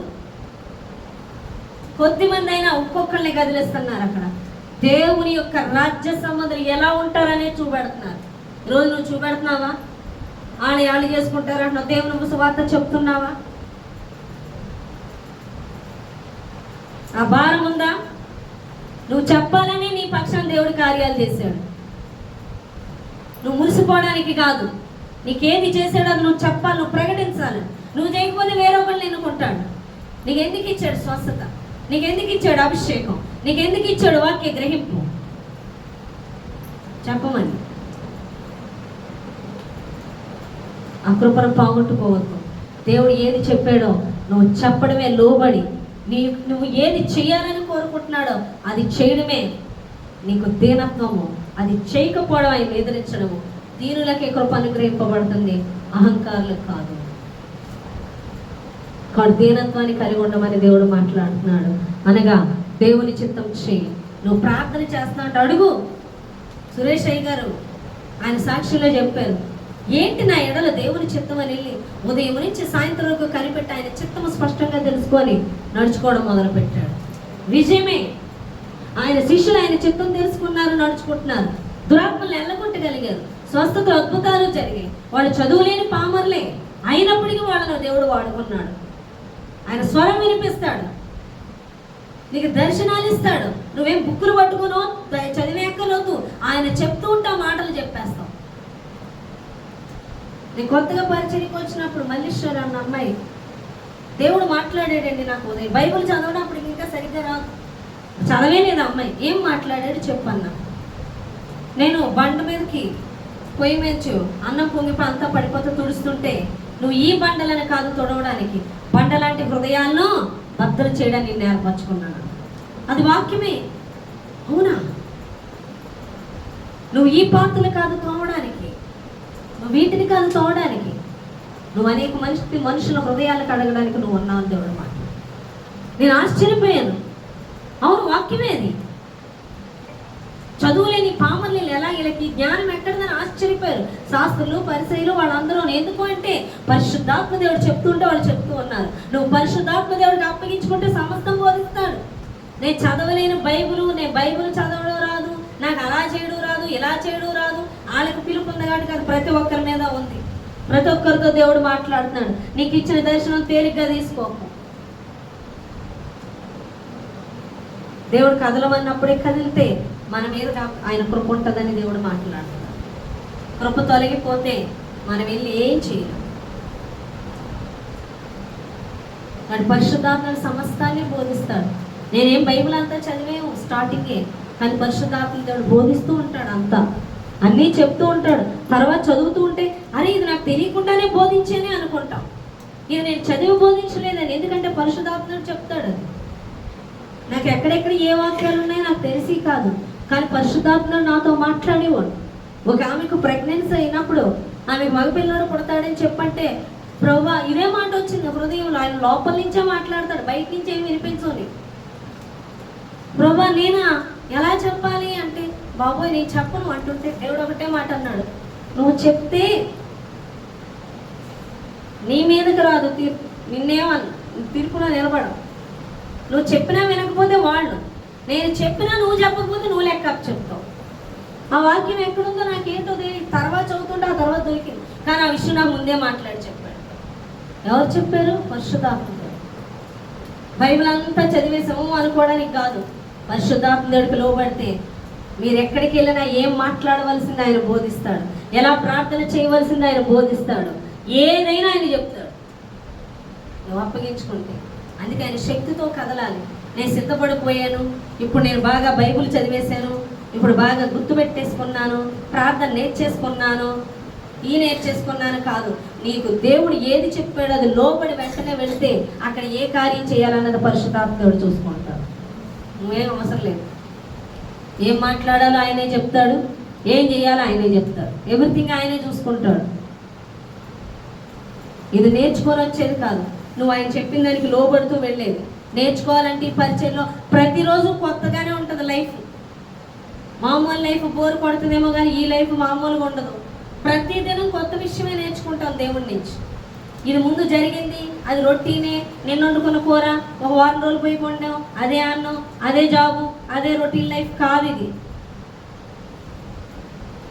కొద్దిమంది అయినా ఒక్కొక్కరిని కదిలిస్తున్నారు. అక్కడ దేవుని యొక్క రాజ్య సంబంధులు ఎలా ఉంటారనే చూపెడుతున్నారు. ఈరోజు నువ్వు చూపెడుతున్నావా? వాళ్ళు చేసుకుంటారంటున్నావు. దేవుని సువార్త చెప్తున్నావా? ఆ భారం ఉందా? నువ్వు చెప్పాలని నీ పక్షాన దేవుడు కార్యాలు చేశాడు. నువ్వు మురిసిపోవడానికి కాదు. నీకేది చేశాడో అది నువ్వు చెప్పాలి, నువ్వు ప్రకటించాలి. నువ్వు చేయకపోతే వేరే ఒకళ్ళు ఎన్నుకుంటాడు. నీకు ఎందుకు ఇచ్చాడు స్వస్థత? నీకు ఎందుకు ఇచ్చాడు అభిషేకం? నీకు ఎందుకు ఇచ్చాడు వాక్య గ్రహింపు? చెప్పమని. ఆ కృపను పోగొట్టుకోవద్దు. దేవుడు ఏది చెప్పాడో నువ్వు చెప్పడమే లోబడి, నువ్వు ఏది చేయాలని కోరుకుంటున్నాడో అది చేయడమే నీకు దీనత్వము. అది చేయకపోవడం ఆయన ఎదిరించడము. దీనులకే కృప అనుగ్రహింపబడుతుంది, అహంకారులకు కాదు. కాబట్టి దీనత్వాన్ని కలిగి ఉండమని దేవుడు మాట్లాడుతున్నాడు. అనగా దేవుని చిత్తం చేయి. నువ్వు ప్రార్థన చేస్తున్నట్టు అడుగు. సురేష్ అయ్య గారు ఆయన సాక్షిలో చెప్పారు, ఏంటి నా ఎడల దేవుని చిత్తం అని వెళ్ళి ఉదయం నుంచి సాయంత్రం వరకు కనిపెట్టి ఆయన చిత్తము స్పష్టంగా తెలుసుకొని నడుచుకోవడం మొదలుపెట్టాడు. విజయమే. ఆయన శిష్యులు ఆయన చిత్తం తెలుసుకున్నారు, నడుచుకుంటున్నారు. దురాత్మలు ఎల్లగొట్టగలిగారు. స్వస్థతలు, అద్భుతాలు జరిగాయి. వాళ్ళు చదువులేని పామర్లే అయినప్పటికీ వాళ్ళను దేవుడు వాడుకున్నాడు. ఆయన స్వరం వినిపిస్తాడు, నీకు దర్శనాలు ఇస్తాడు. నువ్వేం బుక్కులు పట్టుకునో చదివేక్కర్లేదు, ఆయన చెప్తూ ఉంటే మాటలు చెప్పేస్తావు. నేను కొత్తగా పరిచయకి వచ్చినప్పుడు మల్లీశ్వరి అన్న అమ్మాయి దేవుడు మాట్లాడాడండి నాకు. ఉదయం బైబిల్ చదవడం అప్పుడు ఇంకా సరిగ్గా రాదు, చదవే లేదు అమ్మాయి. ఏం మాట్లాడాడు చెప్పన్నా. నేను బండ మీదకి పొయ్యి మీద అన్నం పొంగిపో అంతా పడిపోతే తుడుస్తుంటే, నువ్వు ఈ బండలను కాదు తొడవడానికి, బండలాంటి హృదయాలను భద్రం చేయడానికి నేను ఏర్పరచుకున్నాను. అది వాక్యమే. అవునా? నువ్వు ఈ పాత్రలు కాదు తోవడానికి, నువ్వు వీటిని కాదు తోవడానికి, నువ్వు అనేక మనుషుల హృదయాలు కడగడానికి నువ్వు ఉన్నావు దేవుడు మాట. నేను ఆశ్చర్యపోయాను. అవును, వాక్యమే అది. చదువులేని పామర్లు ఎలా వీళ్ళకి జ్ఞానం ఎక్కడదని ఆశ్చర్యపోయారు శాస్త్రులు, పరిసయ్యులు వాళ్ళందరూ. ఎందుకు అంటే పరిశుద్ధాత్మ దేవుడు చెప్తుంటే వాళ్ళు చెప్తూ ఉన్నారు. నువ్వు పరిశుద్ధాత్మ దేవుడికి అప్పగించుకుంటే సమస్తం బోధిస్తాడు. నేను చదవలేని నేను బైబిల్ చదవడం రాదు, నాకు అలా చేయడం రాదు, ఇలా చేయడం రాదు. వాళ్ళకి పిలుపు ఉంది కాబట్టి అది ప్రతి ఒక్కరి మీద ఉంది. ప్రతి ఒక్కరితో దేవుడు మాట్లాడుతున్నాడు. నీకు ఇచ్చిన దర్శనం తేలిగ్గా తీసుకోకు. దేవుడు కదలమన్నప్పుడే కదిలితే మన మీద ఆయన కృప ఉంటుందని దేవుడు మాట్లాడుతున్నాడు. కృప తొలగిపోతే మనం వెళ్ళి ఏం చేయలేం. వాడి పరిశుద్ధాత్మను సమస్తాన్ని బోధిస్తాడు. నేనేం బైబిల్ అంతా చదివేము స్టార్టింగే, కానీ పరిశుద్ధాత్మ దేవుడు బోధిస్తూ ఉంటాడు. అంతా అన్నీ చెప్తూ ఉంటాడు. తర్వాత చదువుతూ ఉంటే అరే ఇది నాకు తెలియకుండానే బోధించేనే అనుకుంటాం. ఇది నేను చదివి బోధించలేదని, ఎందుకంటే పరిశుద్ధాత్ముడు చెప్తాడు. అది నాకు ఎక్కడెక్కడ ఏ వాక్యాలు ఉన్నాయో నాకు తెలిసి కాదు, కానీ పరిశుద్ధాత్ముడు నాతో మాట్లాడేవాడు. ఒక ఆమెకు ప్రెగ్నెన్సీ అయినప్పుడు ఆమెకు మగపిల్లడు పుడతాడని చెప్పంటే, ప్రభువా ఇదే మాట వచ్చింది హృదయంలో. ఆయన లోపల నుంచే మాట్లాడతాడు, బయట నుంచి ఏమి వినిపించండి. ప్రభువా నేనా ఎలా చెప్పాలి అంటే, బాబోయ్ నేను చెప్పను అంటుంటే దేవుడు ఒకటే మాట అన్నాడు, నువ్వు చెప్తే నీ మీదకి రాదు తీర్పు, తీర్పులో నిలబడవు. నువ్వు చెప్పినా వినకపోతే వాళ్ళు, నేను చెప్పినా నువ్వు చెప్పకపోతే నువ్వు లెక్క చెప్తావు. ఆ వాక్యం ఎక్కడుందో నాకేంటో తెలియదు. తర్వాత చదువుతుంటే ఆ తర్వాత దొరికింది, కానీ ఆ విషయం నాకు ముందే మాట్లాడి చెప్పాడు. ఎవరు చెప్పారు? పరిశుద్ధాత్మ. బైబిల్ అంతా చదివేసాము అనుకోవడానికి కాదు. పరిశుద్ధాత్మ దేవుడికి లోబడితే మీరు ఎక్కడికి వెళ్ళినా ఏం మాట్లాడవలసింది ఆయన బోధిస్తాడు, ఎలా ప్రార్థన చేయవలసింది ఆయన బోధిస్తాడు, ఏదైనా ఆయన చెప్తాడు నువ్వు అప్పగించుకుంటే. అందుకే ఆయన శక్తితో కదలాలి. నేను సిద్ధపడిపోయాను, ఇప్పుడు నేను బాగా బైబిల్ చదివేశాను, ఇప్పుడు బాగా గుర్తుపెట్టేసుకున్నాను, ప్రార్థన నేర్చేసుకున్నాను, నేర్చేసుకున్నాను కాదు. నీకు దేవుడు ఏది చెప్పాడో అది లోబడి వెంటనే వెళితే అక్కడ ఏ కార్యం చేయాలన్నది పరిశుద్ధాత్మ దేవుడు చూసుకుంటాడు. నువ్వేం అవసరం లేదు. ఏం మాట్లాడాలో ఆయనే చెప్తాడు, ఏం చేయాలో ఆయనే చెప్తాడు. ఎవ్రీథింగ్ ఆయనే చూసుకుంటాడు. ఇది నేర్చుకొని వచ్చేది కాదు, నువ్వు ఆయన చెప్పిన దానికి లోబడుతూ వెళ్ళేది. నేర్చుకోవాలంటే ఈ పరిచయంలో ప్రతిరోజు కొత్తగానే ఉంటుంది లైఫ్. మామూలు లైఫ్ బోర్ కొడుతుందేమో కానీ ఈ లైఫ్ మామూలుగా ఉండదు. ప్రతిదినం కొత్త విషయమే నేర్చుకుంటాం దేవుడి నుంచి. ఇది ముందు జరిగింది, అది రొటీనే. నిన్న వండుకున్న కూర ఒక వారం రోజులు పోయి కొండాం, అదే అన్నం, అదే జాబు, అదే రొటీన్ లైఫ్ కాదు ఇది.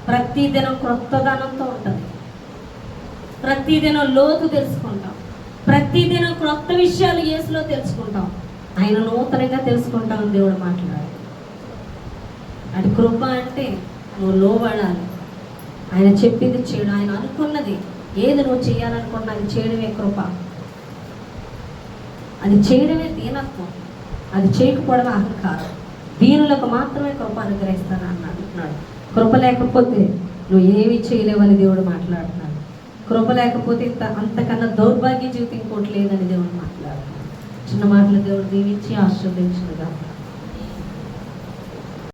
ప్రతిదినం క్రొత్తదనంతో ఉంటుంది. ప్రతిదినం లోతు తెలుసుకుంటాం. ప్రతిదినం క్రొత్త విషయాలు యేసులో తెలుసుకుంటాం. ఆయన నూతనంగా తెలుసుకుంటామని దేవుడు మాట్లాడారు. అది కృప అంటే నువ్వు లోబడాలి, ఆయన చెప్పింది చేయడం, ఆయన అనుకున్నది ఏది నువ్వు చేయాలనుకున్నా అది చేయడమే కృప. అది చేయడమే దీనత్వం, అది చేయకపోవడమే అహంకారం. దీనులకు మాత్రమే కృప అనుగ్రహిస్తాను అంటున్నాడు. కృప లేకపోతే నువ్వు ఏమీ చేయలేవని దేవుడు మాట్లాడుతున్నాడు. కృప లేకపోతే అంతకన్నా దౌర్భాగ్య జీవితం ఇంకోటి లేదని దేవుడు మాట్లాడుతున్నాడు. చిన్న మాటలు దేవుడు దీవించి ఆశీర్వదించునుగా.